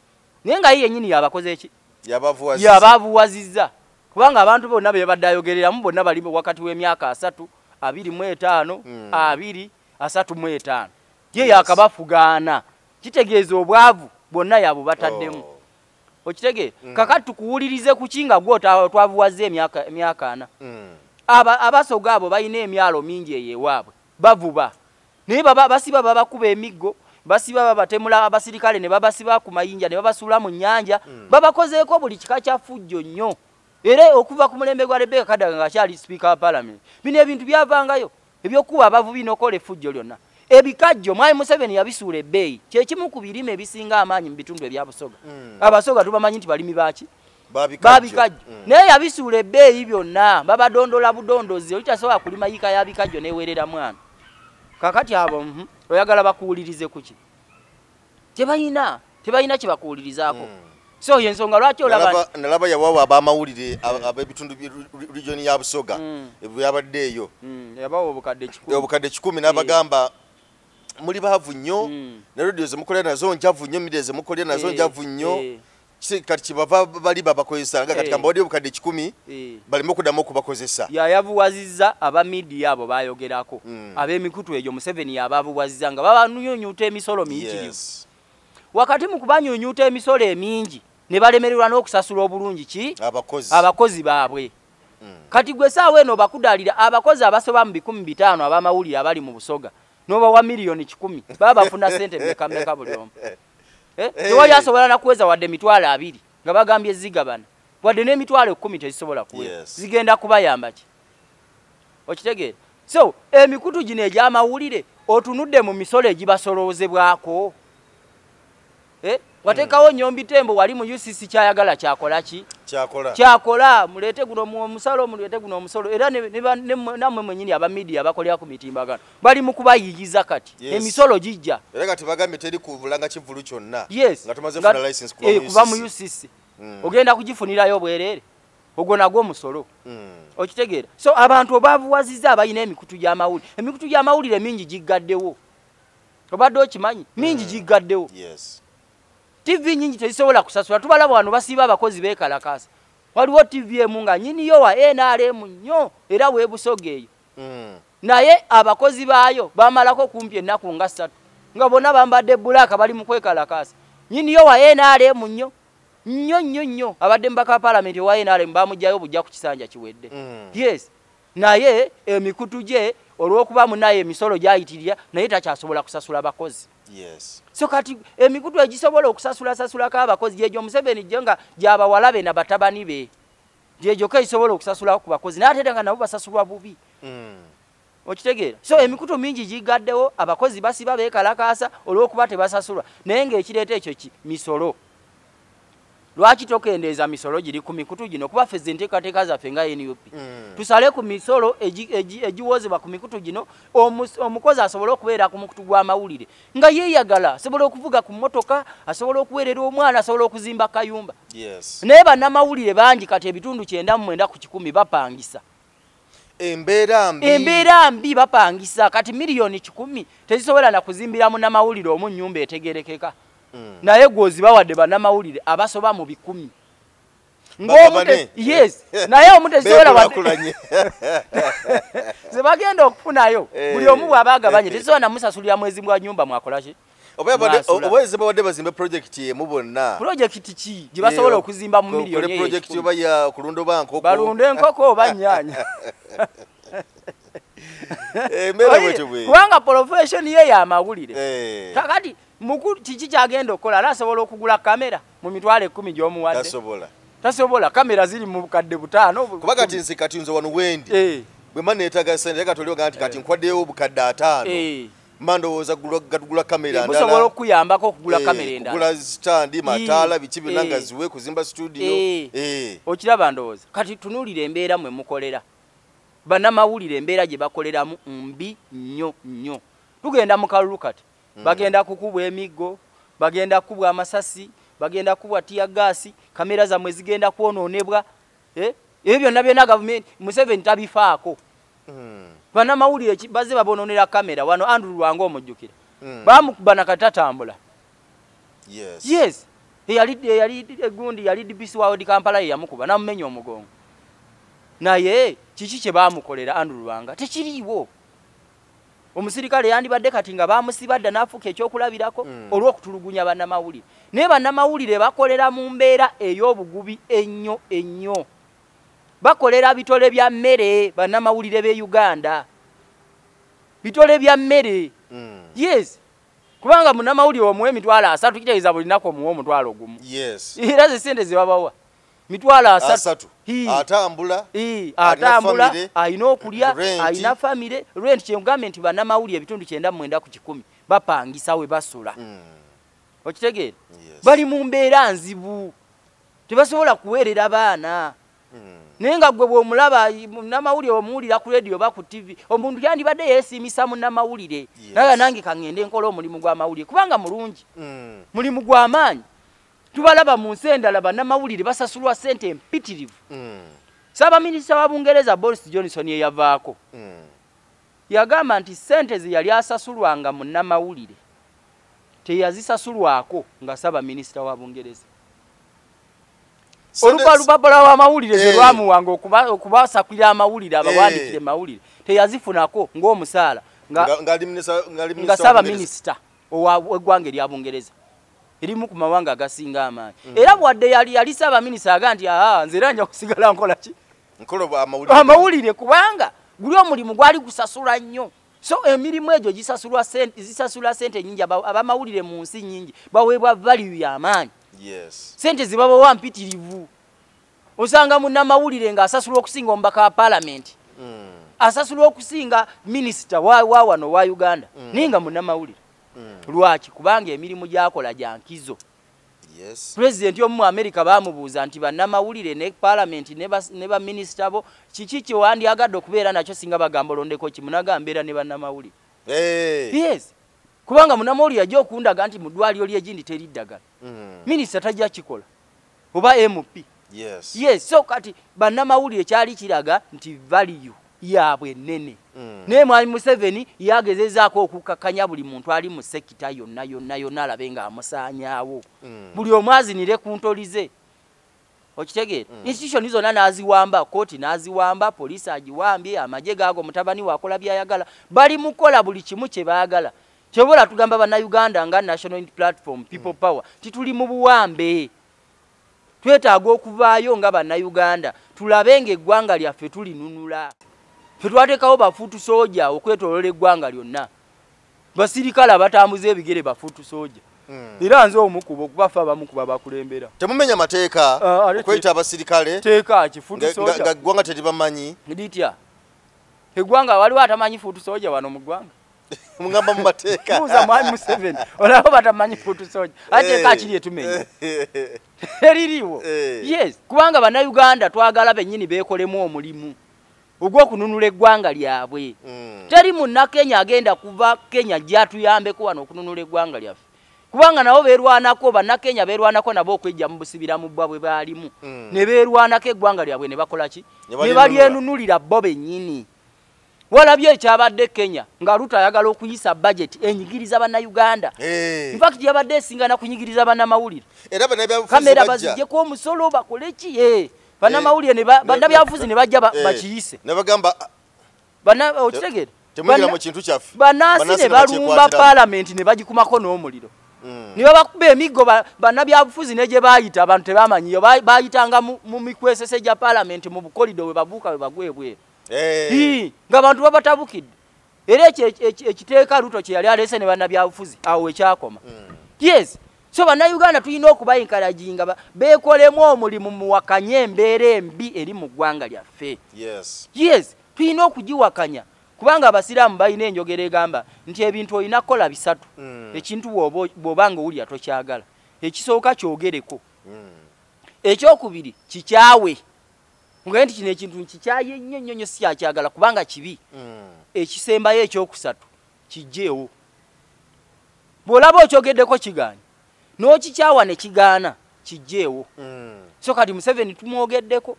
naye nga ye yennyini yabakoze eki yabavuwazizza kubanga abantu bonna be badde ayogereramu bonna bali wakati w'emyaka 3, 25, 2, 35 ye yakabafugaana kitegeeza obwavu bonna yabo bataddemu okitegeera kakati tukuwulirize ku kinga gwo twavuwazza emyaka 4 abasoga abo balina emyalo mingi eyewaabwe bavuba naye basiba babakuba emiggo basiba babatemula abasirikale ne babasiba ku mayinja ne babasula mu nnyanja babakozeeko buli kika kya fujjo nnyo era okuva ku mulembe gwa Rebecca Kadaga nga kyali speaker wa parliament bino ebintu byavangayo ebyokuba abavubi n'okola effujjo lyonna ebikajjo Mwami Museveni yabisuula ebbeeyi kyekimu ku birime ebisinga amaanyi mu bitundu ebya Busoga abasoga tubamanyi nti balimi baki babikajjo naye yabisuula ebbeeyi byonna babadondola budondozi olitasobola kulima yika ya bikajjo neewerera mwana kakati abo oyagala bakuwulirize kuki tebayina kye bakuwulirizaako so yensonga lwaki olaba nalaba yawawa abamawulire ab'ebitundu region ya Busoga ebyabadde eyo yabawo obukadde 10 n'abagamba muli baavu nnyo ne radio zemukolera nazo njavu nnyo media zemukolera nazo njavu nnyo kati kibava bali babakozesa nga kati kamba wadi obukadde 10 balimo kuddamu okubakozesa yabuwazizza aba media abo bayogerako ab'emikutu egyo Museveni yababuwazizza nga babanyunyuuta emisolo miyitirivu wakati mu kubanyunyuuta emisolo emingi ne balemererwa n'okusasula obulungi ki abakozi baabwe kati gwe saawa eno bakudaalira abakozi abasoba mu 500 abamawulire abali mu Busoga n'obawa miliyoni 10 baba bafuna ssente meka buli omu tewali asobola nakuweza wadde emitwalo 2 nga bagambye zigabana wadde n'emitwalo 10 tezisobola kuweza zigenda kubayamba ki okitegeera So emikutu gino egy'amawulire otunudde mu misolo egibasoloozebwako watekawo Nyombi Tembo wali mu UCC kyayagala kyakola ki kyakola mulete guno omusolo mulete guno omusolo era namwe mwenyini aba media bakolera ku mitimbagano bali mu kubayiyiza kati emisolo gijja era kati bagambye teri kubulanga kivulu kyonna nga tumaze funa license kuba mu UCC ogenda kugifunirayo bwerere ogwo nagwo omusolo okitegeera so abantu obavuwaziza abayina emikutu gy'amawulire mingi giggaddewo obadde okimanyi mingi giggaddewo TV nyingi tezisobola kusasula tubalaba wano basiba abakozi bekalakasa waliwo TV emu nga nyiniyo wa NRM nnyo era weebusogeeyo naye abakozi baayo bamalako kumpi ennaku nga 3 nga bonna bambadde bulaka bali mu kwekalakasa nyiniyo wa NRM nnyo abadde mbaka parliament wa NRM bamugjayo bujja ku kisanja kiwedde yes naye emikutu gye olw'okuba munaye emisolo gyayitirira naye takyasobola kusasula abakozi so kati emikutu egisobola okusasulasasulako abakozi gyegyo Museveni jenga gy'abawalabe na batabani be gyegyoka egisobola okusasulako ku bakozi naye ate nga nabo basasulwa bubi okitegeera so emikutu mingi gigaddewo abakozi basiba beekalakaasa olw'okuba tebasasulwa naye ng'ekireeta ekyo misolo lwaki tokendeeza misolo giri ku mikutu gino kuba ffe enteekateeka zaffe nga NUP tusale ku misolo egiwoozebwa ku mikutu gino omukozi asobole okubeera ku mukutu gw'amawulire nga yeeyagala asobola okuvuga ku mmotoka asobola okuweerera omwana asobola okuzimba kayumba naye bannamawulire bangi kati ebitundu 99 ku 100 bapangisa embeera mbi bapangisa kati miliyoni 10 tezisobola na kuzimbira munnamawulire omu nnyumba etegerekeka naye gwoziba wadde bannamawulire abasoba mu 10 yes naye omuntu ezisobola wadde zebagenda okufunayo buli omu bw'abagabanye tezisobola namusasulira mwezi gwa nyumba mwakolaki obaweziba wadde bazimbe project emu bonna project ki gye basobola okuzimba mu miliyoni project oba ya kulunda oba nkoko balunda enkoko oba nnyanya kubanga profession ye y'amawulire kakati kiki kyagenda okukola ala asobola okugula kamera mu mitwalo 10 gy'omuwadde tasobola kamera ziri mu bukadde 5 kuba kati nze wano wendi bwe maneetaga sente katoliwo kati nkwaddeyo obukadde 5 mandowooza gatugula kamera ndala musobola okuyambako okugula kamera endala kugula standi mataala biki byonna nga ziwe kuzimba studio okiraba ndowooza kati tunuulira embeera mwe mukolera bannamawulire embeera gye bakoleramu mbi nnyo tugenda mu kalulu kati bagenda kukubwa emiggo bagenda kukubwa amasasi bagenda kukubwa tiyagaasi kamera zammwe zigenda kwonoonebwa ebyo byonna gavumenti Museveni tabifaako bannamawulire baze babonoonera kamera wano Andrew Lwanga omujjukira bamukuba nakati tatambula yes yali egundi yali DPC wa Odi Kampala ye yamukuba namumenya omugongo naye kiki kye bamukolera Andrew Lwanga tekiriiwo omusirikale yandibadde kati nga bamusibadde n'afuuka ekyokulabirako olw'okutulugunya bannamawulire naye bannamawulire bakolera mu mbeera ey'obugubi ennyo bakolera bitole bya mmere bannamawulire b'e Uganda bitole bya mmere yes kubanga munnamawulire omuwe emitwalo 3 kitegeeza buli lunaku omuwe omutwalo gumu era ze ssente ze babawa mitwalo 3 atambula ayina okulya ayina famire rent kyengambye nti bannamawulire ebitundu 99 ku 10 bapangisa we basula okitegeera bali mu mbeera nzibu tebasobola kuweerera baana naye nga gwe bw'omulaba munnamawulire omuwulira ku radio oba ku TV omuntu yandibadde yeesiimisa munnamawulire naye nange kaŋŋende nkola omulimu gw'amawulire kubanga mulungi mulimu gw'amaanyi tubalaba mu nsi endala bannamawulire basasulwa ssente empitirivu Ssaabaminisita wa Bungereza Boris Johnson ye yavaako yagamba nti ssente ze yali asasulwanga munnamawulire teyazisasulwako nga Ssaabaminisita wa Bungereza olupapula w'amawulire ze lwamuwanga okubasakulira amawulire abawandikire mawulire teyazifunako ng'omusaala nga Ssaabaminisita ow'eggwanga erya Bungereza erimu ku mawanga agasinga amaanyi era bwadde yali Ssaabaminisita aga nti nze era nja kusigala nkola ki amawulire kubanga guli omulimu gwali gusasula nnyo so emirimu egyo zisasula ssente nyingi abamawulire mu nsi nyingi baweebwa value y'amaanyi ssente zibabawa mpitirivu osanga munnamawulire ng'asasula okusinga omubaka wa paalamenti asasulwa okusinga minisita wa wano wa Uganda ninga munnamawulire lwaki kubanga emirimu gyakola jankizo. Yes. President yo mu America bamubuuza nti bannamawulire ne parliament ne ba minister bo kiki kyo wandi agadde okubeera nakyo singa bagamba olondeko kimunagambera ne bannamawulire. Yes. Kubanga munnamawulire ajja okundaga nti mu ddwaliro ly'egindi teriddagala. Minister tajja kikola oba MP. Yes. Yes, so kati bannamawulire kyali kiraga nti value yaabwe nene. Ne Mwalimu Museveni yagezezaako okukakanya buli muntu ali mu sekita yonna alabe nga amusaanyaawo. Buli omwazinire ku ntolize. Okitegeera? Institution zonna n'aziwamba, kooti n'aziwamba, poliisi agiwambye, amagye gaago mutabani wakola byayagala. Bali mukola buli kimu kye baagala. Kyobola tugamba bannayuganda nga National Unity Platform, People Power, tituli mu buwambe. Twetaaga okuvaayo nga bannayuganda tulabe ng'eggwanga lyaffe tulinunula. Ffe twateekawo bafuutu sooja okwetooloola eggwanga lyonna. Basirikale batambuza ebigere bafuutu sooja. Era nze omukuba okubafa abamukuba bakulembera. Temumenya mateeka okweta abasirikale. Teeka kifuutu sooja. Nga ggwanga teribamanyi. Nditya. Eggwanga waliwo atamanyi fuutu sooja wano mu ggwanga. Mungamba mu mateeka. Muza Mwalimu Museveni. Olabo batamanyi fuutu sooja. Ateeka kiri etumenya. Eririwo. Yes. Kubanga bannayuganda twagala bennyini beekolemu omulimu ogw'okununula eggwanga lyabwe. Teri munnakenya agenda kuva Kenya gyatuyambeko wano okununula eggwanga lyaffe. Kubanga nabo beerwanako bannakenya beerwanako nabo okwejja mu busibira mu bbwa bwe baalimu. Ne beerwanako eggwanga lyabwe ne bakola ki? Ne balyenunulira bo bennyini. Walabye ekyabadde Kenya nga Ruto ayagala okuyisa budget enyigiriza bannayuganda. In fact yabadde esingana kunyigiriza bannamawulire. Era bannabyabufuzi kamera bazijjeko omusolo bakole ki? Bannamawulire ne bannabyabufuzi ne bajja bakiyise. Ne bagamba okitegere temwingira mu kintu kyaffe. Bannansi ne balumba parliament ne bagikumako n'omuliro. Ne babakuba emiggo bannabyabufuzi ne gye baayita abantu tebamanyiyo baayitanga mu mikwesese gya parliament mu bukolido we babuuka we bagwebwe. Nga abantu babatabukidde. Era ekiteeka Ruto kye yali alese ne bannabyabufuzi awo ekyakoma. Yes. So bannayuganda tulina okubayinkalajinga beekolemu omulimu muwakanye embeera embi eri mu ggwanga lyaffe. Yes. Tulina okugiwakanya. Kubanga abasiraamu balina enjogera egamba nti ebintu olina kukola bisatu. Ekintu bw'obanga owulira tokyagala. Ekisooka kyogereko. Ekyokubiri kikyawe. Nga nti kino ekintu nkikyaye nnyo si kyakyagala kubanga kibi. Ekisembayo ekyokusatu kijjeewo. Bw'olaba okyogeddeko kigaanye. N'okikyawa ne kigaana kijjeewo. So kati Museveni tumwogeddeko.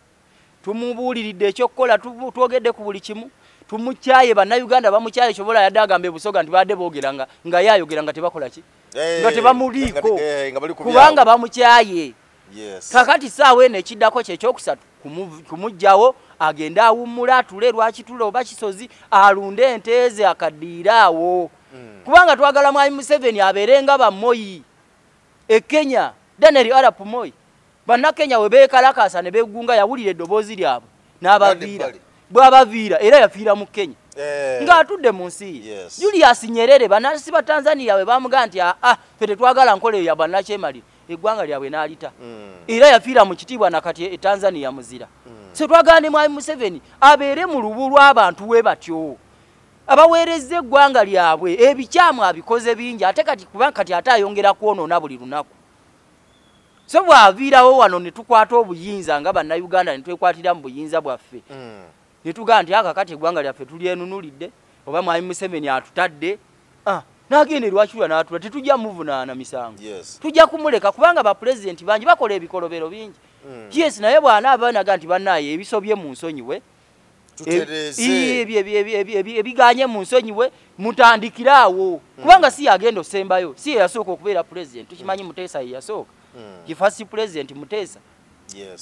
Tumubuuliridde ekyokukola twogedde ku buli kimu. Tumukyaye bannayuganda bamukyaye kyobola yadde agambe Busoga nti badde boogeranga nga yayogera nga tebakola ki? Nga tebamuliiko. Kubanga bamukyaye. Kakati saawa eno ekiddako kye ekyokusatu kumugjawo agende awummula atule lwaki tule oba kisozi alunde ente ze akaddiiraawo. Kubanga twagala Mwalimu Museveni abeerenga bammoyi e Kenya Daniel Arap Moi. Bannakenya we beekalakaasa ne beegunga yawulira eddoboozi lyabwe n'abaviira. Bw'abaviira era yafiira mu Kenya. Ng'atudde mu nsi. Julius Nyerere bannansi ba Tanzania we bamugamba nti ffe tetwagala nkola eyo ya bannakyemalira. Eggwanga lyabwe n'alita. Era yafiira mu kitiibwa nakati Tanzania muzira. So twagala ne Mwalimu Museveni abeere mu lubu lw'abantu we batyo. Abaweerezza eggwanga lyabwe ebikyamu abikoze bingi ate kati kubanga kati ate ayongera kwonoona buli lunaku. So bw'aviirawo wano ne tukwata obuyinza nga bannayuganda ne twekwatira mu buyinza bwaffe. Ne tugamba nti akakati eggwanga lyaffe tulyenunulidde oba Mwalimu Museveni atutadde. N'agenda lwakirwa n'atula tetujja muvunaana misango. Tujja kumuleka kubanga bapulezidenti bangi bakola ebikolobero bingi. Yes naye bw'anaaba naga nti bannaaye ebisobye mu nsonyiwe. Ebiganye mu nsonyiwe mutandikire awo. Kubanga si yagenda osembayo. Si yasooka okubeera pulezidenti. Tukimanyi Muteesa ye yasooka. First president Muteesa.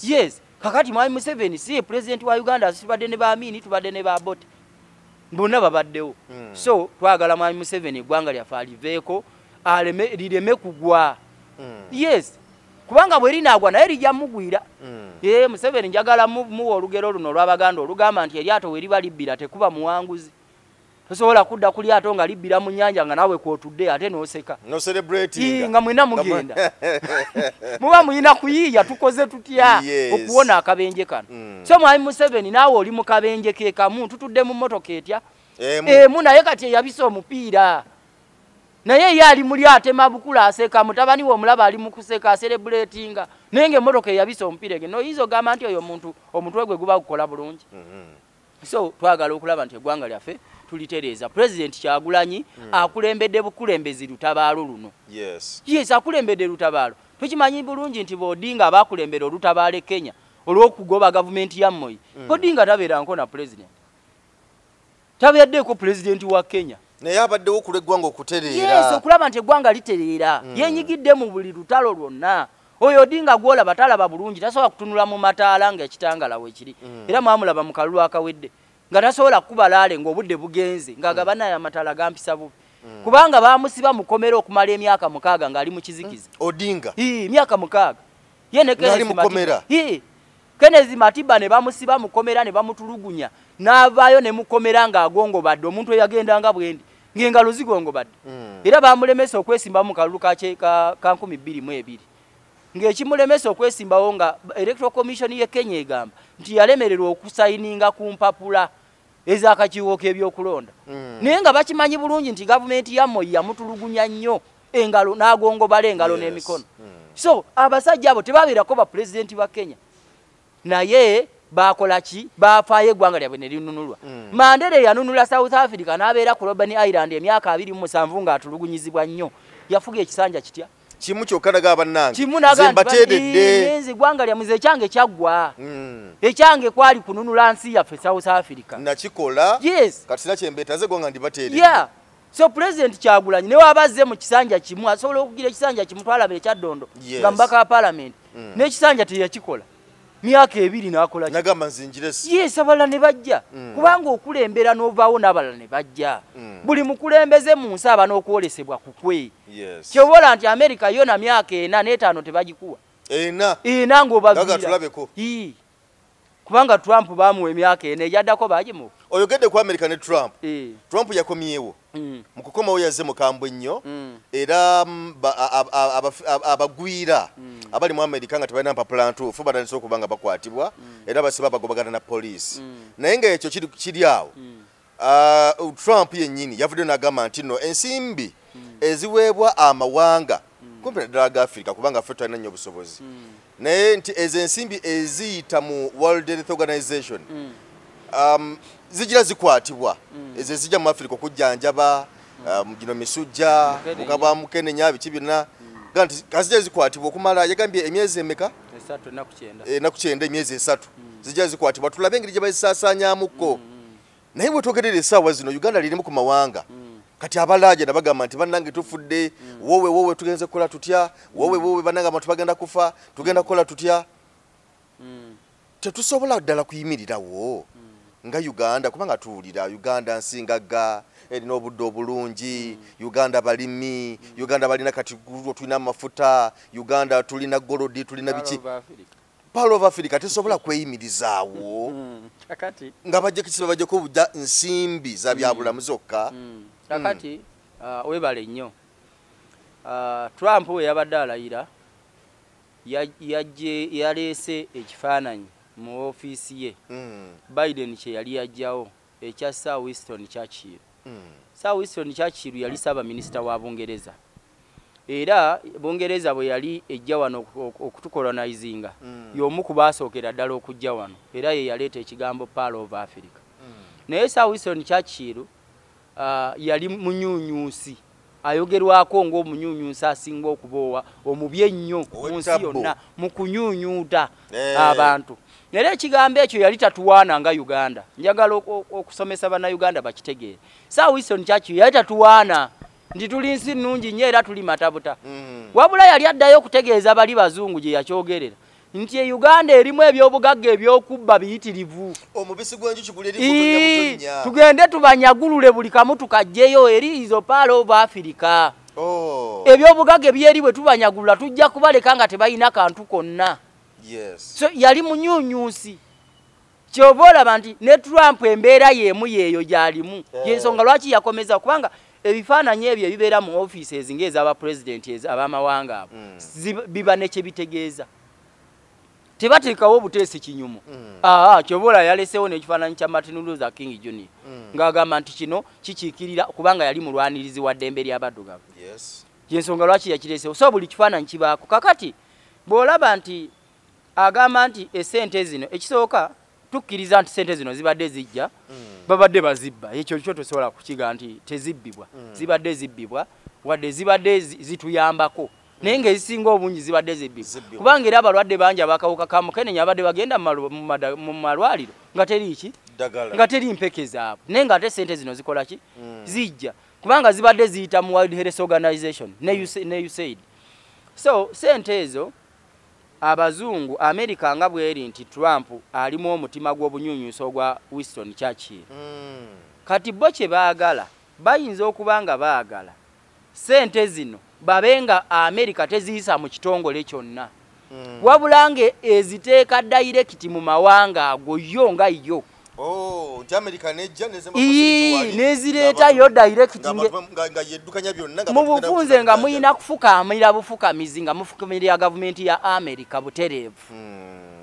Yes. Kakati Mwalimu Museveni si president wa Uganda tubadde ne ba Amini tubadde ne ba Bote. Bonna babaddewo. So twagala Mwalimu Museveni eggwanga lyaffe aliveeko lireme kugwa. Yes. Kubanga bwe linaagwa naye lijja mugwira. Museveni njagala muwa olugero luno olw'Abaganda olugamba nti eryato we liba libbira tekuba muwanguzi. tosobola kudda kuli ato nga libbira mu nnyanja nga nawe kwotudde ate n'oseka no celebrating nga mwena mugenda muba muyina kuyiiya tukoze tutya okuwona akabenje kano so mwami Museveni naawe oli mu kabenje ke kamu tutudde mu mmotoka etya emu naye kati eyabisa omupiira naye ye ali muli atema bukula aseka mutabani we omulaba ali mu kuseka celebratinga naye ng'emmotoka eyabisa omupiira ege noyiza ogamba nti oyo omuntu omutwe gwe guba gukola bulungi so twagala okulaba nti eggwanga lyaffe tulitereeza President Kyagulanyi akulembedde bukulembezi lutabaalo luno yes akulembedde lutabaalo tukimanyi bulungi nti Odinga abakulembera olutabaalo e Kenya olw'okugoba gavumenti ya Moi Odinga tabeeranko na president tabeeddeko president wa Kenya naye abaddewo okula eggwanga okutereera yes okulaba nti eggwanga litereera yenyigidde mu buli lutalo lwonna oyo Odinga gwolaba talaba bulungi tasobola kutunula mu mataala ng'ekitangala weekiri era mwamulaba mu kalulu akawedde nga tasobola kubalaale ng'obudde bugenze ng'agabana amataala gampisa bubi kubanga baamusiba mukomera okumala emyaka 6 ng'ali mu kizikizi Odinga myaka 6 ye ne Kenneth Matiba ne bamusiba mukomera ne bamutulugunya n'avaayo ne mukomera ng'agongobadde omuntu eyagendanga bwendi ng'engalo zigongobadde era baamulemesa okwesimba mu kalulu ka 2022 ng'ekimulemesa okwesimbawo nga Electoral Commission ye Kenya egamba nti yalemererwa okusayininga ku mpapula ez'akakiiko k'ebyokulonda naye nga bakimanyi bulungi nti gavumenti ya Moi yamutulugunya nnyo engalo n'agongobala engalo n'emikono so abasajja abo tebabeerako ba pulezidenti ba Kenya naye bakola ki bafaayo eggwanga lyabwe ne linunulwa Mandela yanunula South Africa n'abeera ku Robben Island emyaka 27 ng'atulugunyizibwa nnyo yafuga ekisanja kitya kimu kyokanaga abannange zembateededde nzi gwanga lya muze kyange kyaggwa ekyange kwali kununula nsi yaffe South Africa nakikola yes kati nakyembeetaze gwanga ndibateededde yeah so President Kyagulanyi newe abazze mu kisanja kimu asobola okugira ekisanja kimu twalaba ekyaddondo nga mbaka wa parliament n'ekisanja teyakikola myaka 2 n'akola nagamba nzinjiresi yes abala ne bajja kubanga okulembera n'ovaawo n'abala ne bajja buli mukulembeze mu nsi aba n'okwolesebwa kukwe kyobola nti America yo na myaka 4 n'etaano tebagikuwa ena ng'obagira kubanga Trump bamuwa emyaka 4 ejaddako baagimuwa oyogedde ku America ne Trump Trump yakomyewo mu kukomawo yazze mukambwe nnyo era abagwira abali mu America nga tebalina mpapula ntuufu batandise okuba nga bakwatibwa era basiba bagobagana na poliisi naye nga ekyo kiri awo Trump yennyini yavudde n'agamba nti nno ensimbi eziweebwa amawanga kumpi naddala ga Africa kubanga ffe tulina nnyo obusobozi naye nti ezo ensimbi eziyita mu World Health Organization zijira zikwatibwa ezo ezijja mu Africa okujjanjaba gino misujja mukaba mukenenya biki byonna ganti kazijja zikwatibwa okumala yagambye emyezi emeka 3 naku 9 emyezi 3 zijja zikwatibwa tulabe engeri gye bazisaasaanyaamuko naye bwe twogerera essaawa zino Uganda lirimu ku mawanga kati abalaaje nabagamba nti bannange tufudde wowe tugenze kukola tutya wowe bannange abantu bagenda kufa tugenda kukola tutya tetusobola ddala kuyimirirawo nga Uganda kubanga tuwulira Uganda nsingaga erina obudde obulungi Uganda balimi Uganda balina kati tulina amafuta Uganda tulina golodi tulina biki Pearl of Africa tesobola kweyimirizaawo kakati nga bajja kisiba bajja ko budda nsimbi za byabulamu zokka kakati webale nnyo Trump we yabadde alayira yaleese ekifaananyi mu ofiisi ye Biden kye yali yajjawo ekya Sir Winston Churchill Sir Winston Churchill yali saba minisita wa Bungereza era Bungereza bwe yali ejja wano okutukolonizinga y'omu ku baasookera ddala okujja wano era ye yaleeta ekigambo Pearl of Africa naye Sir Winston Churchill yali munyunyuusi ayogerwako ng'omunyunyuusi asinga okuboowa omubi ennyo mu nsi yonna mu kunyunyuuta abantu era ekigambo ekyo yali tatuwaana nga Uganda njagala okusomesa bannayuganda bakitegeere Sir Winston Churchill yali tatuwaana nti tuli nsi nnungi nnyo era tuli matabuta wabula yali addayo okutegeeza bali bazungu gye yakyogerera nti Uganda erimu ebyobugagga ebyokubba biyitirivu omubisi gwenjuki guli eri kutonya tugende tubanyagulule buli kamu tukajjeyo eri izo Pearl of Africa ebyobugagga byeri bwe tubanyagulula tujja kubaleka nga tebalina kantu konna yes so yali munyunyuusi kyobola banti ne Trump embeera yemu yeyo gyalimu yensonga lwaki yakomeza kubanga ebifaananyi ebyo ebibeera mu offices ng'ez'aba president ab'amawanga abo biba nekye bitegeeza tebateekawo obuteesi kinyumu kyobola yaleseewo n'ekifaananyi kya Martin Luther King Jr. ng'agamba nti kino kikiikirira kubanga yali mulwanirizi wa ddembe ly'abaddugavu yensonga lwaki yakireesewo so buli kifaananyi kibaako kakati bw'olaba nti agamba nti essente zino ekisooka tukkiriza nti sente zino zibadde zijja babadde bazibba ekyo kyo tosobola kukiga nti tezibbibwa zibadde zibbibwa wadde zibadde zituyambako naye ng'ezisinga obungi zibadde zibbibwa kubanga era abalwadde bangi abakawuka ka mukenenya abadde bagenda mu malwaliro nga teriiki nga teri mpeke zaabwe naye ng'ate sente zino zikola ki zijja kubanga zibadde ziyita mu World Health Organization ne USAID so sente ezo abazungu America nga bweri nti Trump alimu omutima gw'obunyunyuso ogwa Winston Churchill kati bo kye baagala bayinza okubanga baagala sente zino babenga America teziyisa mu kitongole kyonna wabulange eziteeka direct mu mawanga ago yo nga yo nti America nejja nezireeta yo direct nga yeddukanya byonna mu bufunze nga muyina kufukamira bufukamizi nga mufukamirira gavumenti ya America butereevu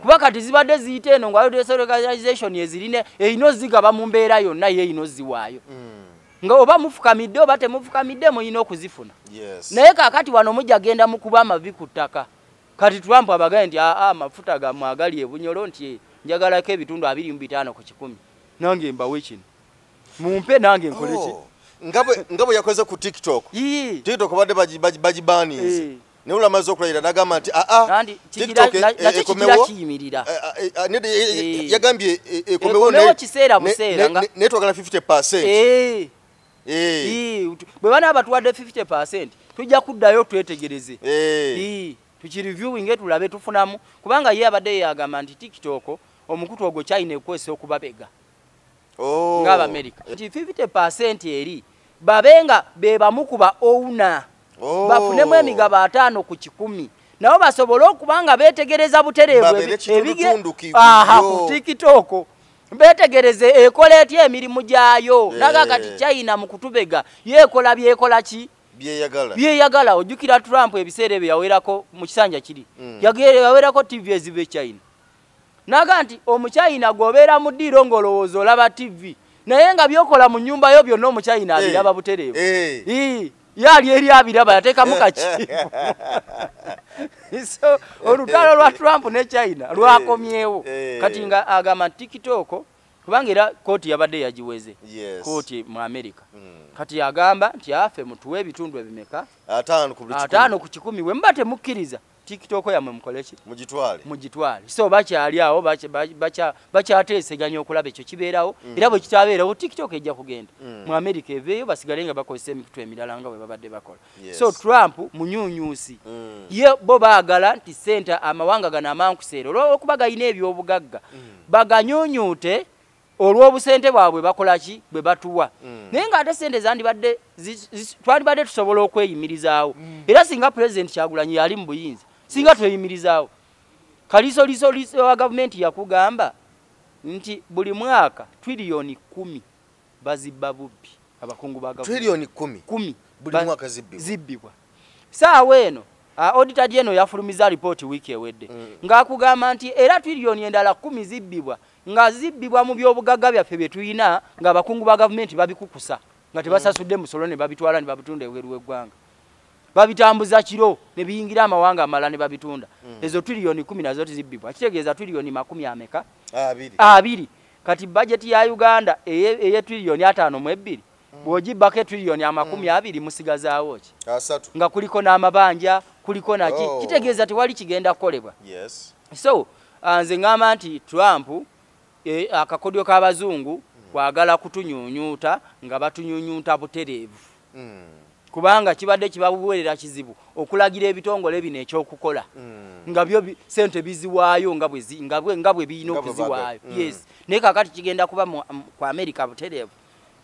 kuba kati zibadde ziyita eno nga World Health Organization ezirine eyino zigaba mu mbeera yonna yeeyino ziwaayo nga oba mufukamidde oba temufukamidde muyina okuzifuna naye kaakati wano mujja genda mu kuba amavi ku ttaka kati Trump abagaye nti amafuta gammwe agali ebunyolo nti njagalako ebitundu 25 ku 100 nange mbawe kino mumpe nange nkole ki ngabo yakoze ku TikTok badde bagibanize ne ulamaze okulayira nagamba nti TikTok ekomewo kiyimirira yagambye ekomewo kiseera buseera ne twagala 50% bwe bana abatuwadde 50% tujja kuddayo twetegereze tukiriviewing tulabe tufunamu kubanga ye abadde yagamba nti TikTok omukutu ogwo China ekwese okubabega ngaba America nti 50% eri babenga bebamu kuba owner bafunemu emigabo 5 ku 100 nabo basobola okubanga betegereza butereevu ku TikTok betegereze ekola etya emirimu gyayo naga kati China mu kutubega yekola byekola ki byeyagala ojukira Trump ebiseere bye yawerako mu kisanja kiri yawerako TV ezibe China naga nti omuchina gobeera mu ddiiro ng'olowooza olaba TV naye nga byokola mu nyumba yo byonna omuchina abiraba butereevu yali eri abiraba yateekamu kakiivu so olutalo lwa Trump ne China lwakomyewo kati nga agamba TikTok kubanga era kooti yabadde yagiweze kooti mu America kati agamba nti afe mutuwe ebitundu ebimeka 5 ku 100 we mba temukkiriza TikTok yamwe mukoleki mugitwale so bakyali awo bakyateeseganya okulaba ekyo kibeerawo era bwe kitabeerawo TikTok ejja kugenda mu America eveeyo basigale nga bakozesa emikutu emirala nga bwe babadde bakola so Trump munyunyuusi ye bo baagala nti senta amawanga gano amankuseera olw'okuba galina ebyobugagga baganyuunyuute olw'obusente bwabwe bakola ki bwe batuwa naye ng'ate sente zandibadde twalibadde tusobola okweyimirizaawo era singa President Kyagulanyi yali mu buyinza singa tweyimirizaawo kalisoliso wa gavumenti yakugamba nti buli mwaka trillion 10 bazibba bubbi abakungu ba gavumenti trillion 10 buli mwaka zibbibwa saawa eno auditor general yafulumiza report wiki ewedde ng'akugamba nti era trillion endala 10 zibbibwa nga zibbibwa mu byobugagga byaffe bye tuyina ng'abakungu ba gavumenti babikukusa nga tebasasudde musolo ne babitwala ne babitunda ebweru w'eggwanga babitambuza kiro ne biyingira amawanga amalala ne babitunda ezo trillion 10 nazo zibbibwa kitegeeza trillion 20 ameka 2 kati budget ya Uganda eye trillion 5.2 bw'ogibbako trillion 20 musigazaawo ki nga kuliko n'amabanja kuliko naki kitegeeza tewali kigenda kukolebwa so nze ngamba nti Trump akakodyo k'abazungu kwagala kutunyunyuuta nga batunyunyuuta butereevu kubanga kibadde kibabuwerera kizibu okulagira ebitongole bino ekyokukola nga byo sente biziwaayo nga bwe birina okuziwaayo yes naye kakati kigenda kuba ku America butereevu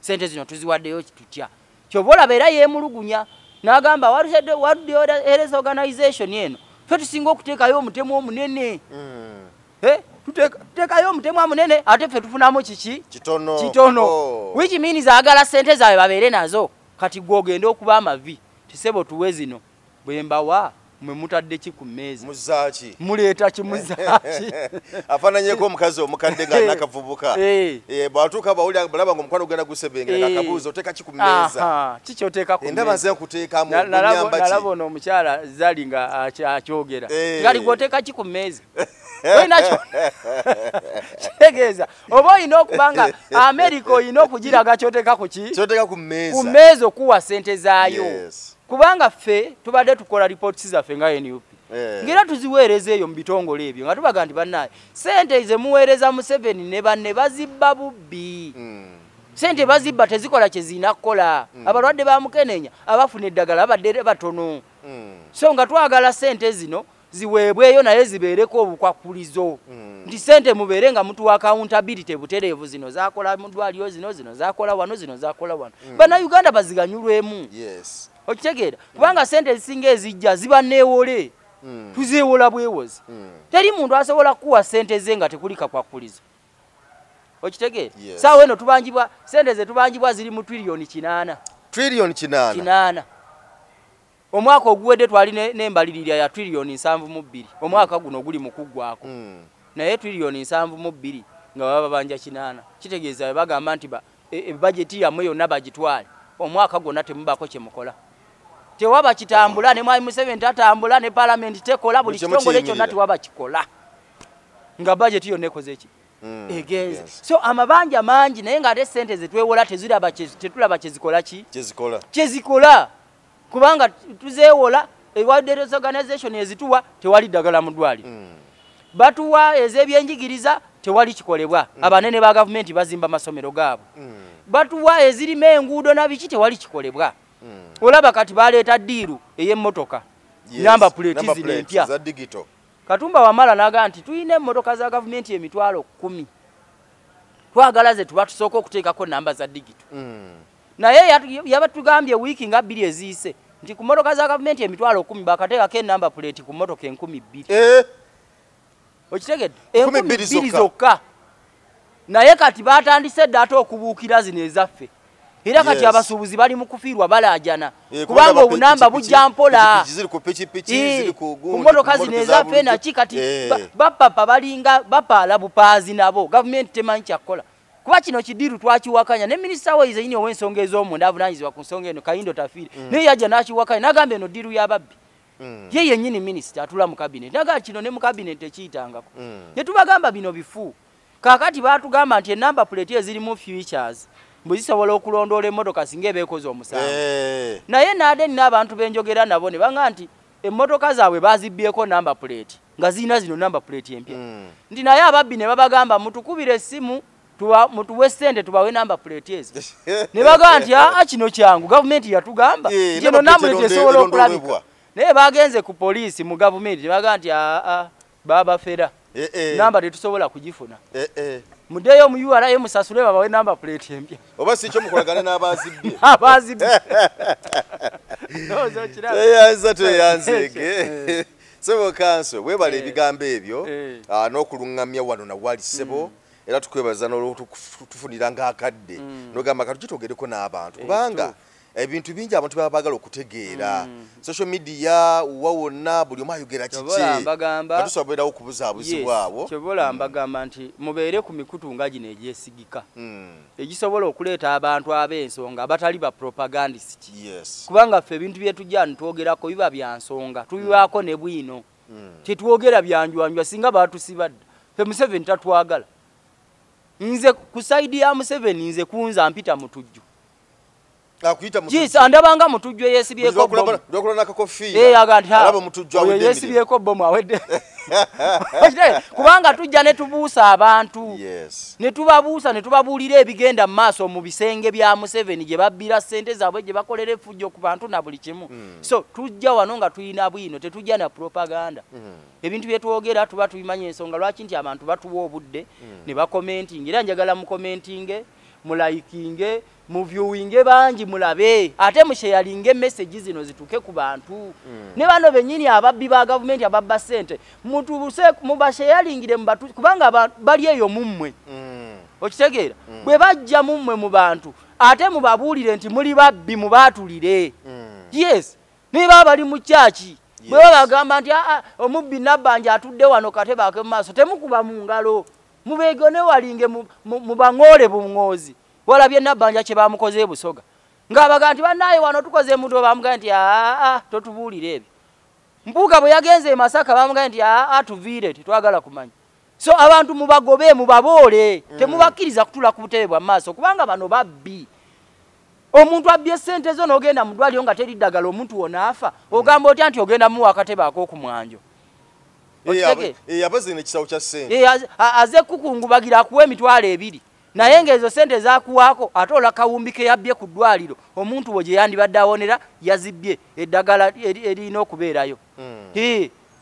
sente zino tuziwaddeyo tutya kyoba olaba era yeemulugunya n'agamba World Health Organization eno ffe tusinga okuteekayo omutemu omunene tutekayo omutemwa munene ate ffe tufunamu kiki kitono which means agala sente zaabwe babeere nazo kati gwogenda okuba amavi tisebo tuwe zino bwe mbawa mwe mutadde ki ku mmeezi muzaaki muleeta kimuzaaki afaananyeko omukazi omukadde nga nakavubuka bwatuuka bawulira balaba nga omukwano gugenda gusebengera akabuuza oteeka ki ku mmeeza kiki oteeka ku endaba nze nkuteekamu nalaba ono omukyala zali nga akyogera ngali gwoteeka ki ku mmeeza olina kitegeeza oba olina okuba nga America olina okugiraga kyoteeka ku ki kyoteeka ku mmeeza ku mmeeza okuwa sente zaayo kubanga ffe tubadde tukola reports zaffe nga NUP ngera tuziweereza eyo mu bitongole ebyo nga tubaga nti bannaye sente ze muweereza Museveni ne banne bazibba bubbi sente bazibba tezikola kye zina kukola abalwadde ba Mukenenya abafuna eddagala babadde batono so nga twagala sente zino ziweebweyo naye zibeereko obukwakulizo nti sente mubeere nga mutuwa accountability butereevu zino zakola mu ddwaliro zino zakola wano zino zakola wano bannayuganda baziganyulwemu okitegeera kubanga sente ezisinga ezijja ziba neewole tuzeewola bwewozi teri muntu asobola kuwa sente ze nga tekuli kakwakulizo okitegeera saawa eno tubanjibwa sente ze tubanjibwa ziri mu trillion 8 omwaka oguwedde twali n'embalirira ya trillion 7.2 omwaka guno oguli mu kuggwako naye trillion 7.2 nga baba babanja 8 kitegeeza bagamba nti budget yamwe yonna bagitwale omwaka gwonna temubako kye mukola tewaba kitambula ne Mwai Museveni tatambula ne parliament tekola buli kitongole kyonna tewaba kikola nga budget yonna ekoze ki egenze so amabanja mangi naye nga ate sente zetwewola tetulaba kyezikola ki kyezikola kubanga tuzeewola World Health Organization ezituwa tewali ddagala mu ddwaliro batuwa ez'ebyenjigiriza tewali kikolebwa abanene ba gavumenti bazimba masomero gaabo batuwa ezirima enguudo nabiki tewali kikolebwa olaba kati baleeta ddiiru ey'emmotoka namba plate zino empya Katumba Wamala naga nti tuyina emmotoka za gavumenti emitwalo 10 twagala ze tuba tusooka okuteekako namba za digito naye yabatugambye wiiki nga 2 eziise nti ku mmotoka za gavumenti emitwalo 10 bakateekako enamba plate ku mmotoka 12,000 okitegedde 12,000 zokka naye kati batandise dda ate okubuukira zino ezaffe era kati abasuubuzi bali mu kufiirwa balaajana kubanga obunamba bujja mpola ku mmotoka zino ezaffe naki kati bapapa balinga bapaala bupaazi nabo gavumenti temanyi kyakkola kuba kino kidiru twakiwakanya ne minisita Wayize yini ow'ensonga ez'omunda avunaanyizibwa ku nsonga eno Kayindo Tafiire naye yajja n'akiwakanya n'agamba eno ddiru y'ababbi ye yennyini minisita atula mu kabineeti naga kino ne mu kabineeti tekiyitangako ne tubagamba bino bifu kaakati baatugamba nti enamba plate ezirimu futures mbu zisobola okulondoola emmotoka singa ebeekoze omusango naye naade nina abantu benjogera nabo ne banga nti emmotoka zaabwe baazibbyeko namba plate nga zirina zino namba plate empya nti naye ababbi ne babagamba mutukubire essimu mutuwe sente tubawe namba plate ezo ne bagaa nti kino kyangu gavumenti yatugamba kino namba plate esobola okulabika naye bagenze ku poliisi mu gavumenti ne bagaa nti babafera namba tetusobola kugifuna muddeyo mu URA musasule babawe namba plate empya oba si kyo mukolagane n'abaazibye teyanzege sebo kanso webala ebigambo ebyo n'okulungamya wano na wali sebo era tukwebaza n'olwotufunira ng'akadde nogamba katugitogereko n'abantu kubanga ebintu bingi abantu baba bagala okutegeera social media wawonna buli omu ayogera kiki katusobolera okubuzaabuzibwa abo kyobola mbagamba nti mubeere ku mikutu nga gino egyesigika egisobola okuleeta abantu ab'ensonga abatali ba propagandist kubanga ffe ebintu bye tujja nitwogerako biba bya nsonga tubibaako ne bwino tetwogera byanjwanjwa singa baatusibadde ffe Museveni tatwagala nze ku saidi ya Museveni nze kunza mpita mutujju andabanga mutujju yeesibyeko yeesibyeko bomu awedde kubanga tujja ne tubuusa abantu ne tubabuusa ne tubabuulira ebigenda mu maaso mu bisenge bya Museveni gye babbira ssente zaabwe gye bakolera effujjo ku bantu na buli kimu so tujja wano nga tulina bwino tetujja na propaganda ebintu bye twogera tuba tubimanya ensonga lwaki nti abantu batuwa obudde ne bakomentinga era njagala mukomentinge mulaikinge mu viewing bangi mulabe ate mu sharing message zino zituke ku bantu ne bano benyini ababbi ba government ababba sente mutubuse mu ba sharingire mu batu kubanga bali eyo mummwe okitegeera bwe bajja mummwe mu bantu ate mubabuulire nti muli babbi mubatulire yes ne baba bali mu chaachi bwe bagamba nti omubbi Nabbanja atudde wano kateba ake maaso temukuba mu ngalo mubegone walinge mu bangole bumwozi walabye Nabbanja kye bamukoze busoga ngabaga nti banaye wano tukoze mudo bamuga nti totubuulire ebyo mpuga bwe yagenze Masaka bamuga nti tuviire twagala kumanya so abantu mubagobe mubaboole temubakiriza kutula ku butebe bwa maaso kubanga bano babbi omuntu abye sente zo nogenda mu ddwaliro nga teri ddagala omuntu wona afa ogamba otya nti ogenda mu akatebe ako mwanjo abazi n'ekisawo kya sente aze kukungubagira kuwa emitwalo 2 naye ng'ezo sente zakuwaako ate ola kawumbi ke yabbye ku ddwaliro omuntu wo gye yandibadde awonera yazibbye eddagala erina okubeerayo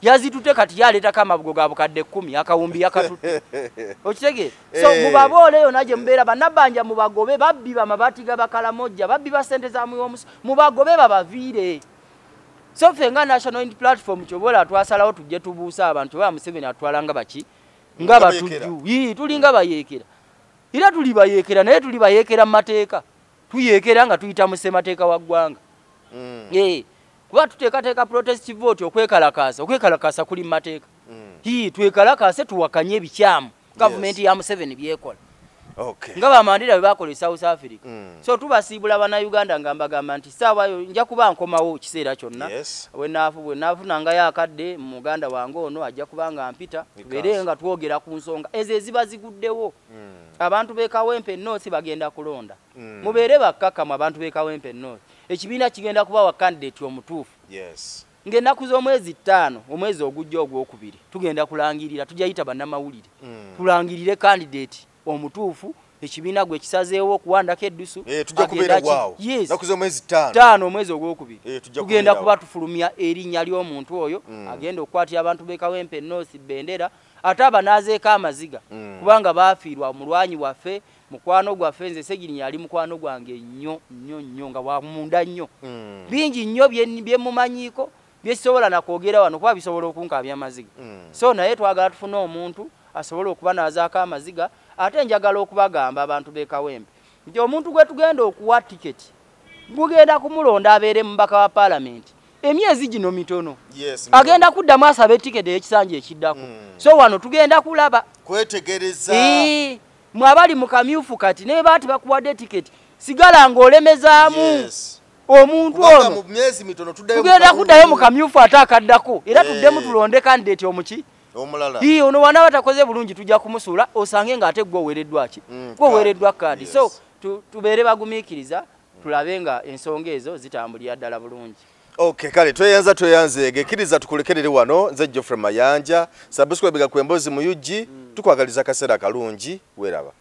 yazitute kati yaleetako amabugo ga bukadde 10 akawumbi yakatute okitegeera so mubaboole yona gye mubeera Bannabbanja mubagobe babbi bamabati gabakalamojja babbi ba sente za muyomusi mubagobe babaviire so ffe nga National Unity Platform kyobola twasalawo tujje tubuusa abantu ba Museveni atwala nga baki nga batujju tulinga bayeekera era tuli bayeekera naye tuli bayeekera mu mateeka tuyeekera nga tuyita mu ssemateeka wa ggwanga kuba tuteekateeka protest vote okwekalakaasa kuli mu mateeka twekalakaase tuwakanye ebikyamu gavumenti ya Museveni byekola nga bamandira bwe bakola South Africa so tubasiibula bannayuganda nga mbagamba nti saawayo nja kuba nkomawo kiseera kyonna bwe naafunangayo akadde mu muganda wange ono ajja kubanga mpita tubeere nga twogera ku nsonga ezo eziba ziguddewo abantu b'e Kawempe North bagenda kulonda mubeere bakkakkamu abantu b'e Kawempe North ekibiina kigenda kubawa candidate omutuufu ng'ennaku z'omwezi 5 omwezi ogujja ogwokubiri tugenda kulangirira tujayita bannamawulire tulangirire candidate omutuufu ekibiina gwe kisazeewo okuwandako eddusu tujja kubeera waawo ennaku z'omwezi 5 omwezi ogwokubiri tugenda kuba tufulumya erinnya ly'omuntu oyo agenda okukwatira abantu b'e Kawempe North bendera ate abanaazeeko amaziga kubanga baafiirwa mulwanyi waffe mukwano gwaffe nze Segirinya ali mukwano gwange nnyo nga wamunda nnyo bingi nnyo bye mumanyiiko byesobola nakwogera wano kuba bisobola okunkabya amaziga so naye twagala tufune omuntu asobola okuba naazaako amaziga ate njagala okubagamba abantu b'e Kawempe nti omuntu gwe tugenda okuwa tiketi gugenda kumulonda abeere mubaka wa paalamenti emyezi gino mitono agenda kuddamu asaba etiketi ekisanja ekiddako so wano tugenda kulaba kwetegereza mwabali mu kamyufu kati naye baati bakuwadde tiketi sigala ng'olemezaamu omuntu ono mu myezi mitono tugenda kuddayo mu kamyufu ate akaddako era tuddemu tulonde kandidate omuki omulala ono wana batakoze bulungi tujja kumusuula osange ng'ate gwe oweereddwa ki gwe oweereddwa kaadi so tubeere bagumiikiriza tulabe nga ensonga ezo zitambulira ddala bulungi kale tweyanzeege kkiriza tukulekerere wano nze Geoffrey Mayanja subscribe ga Kwembozi mu UG tukwagaliza kaseera kalungi weeraba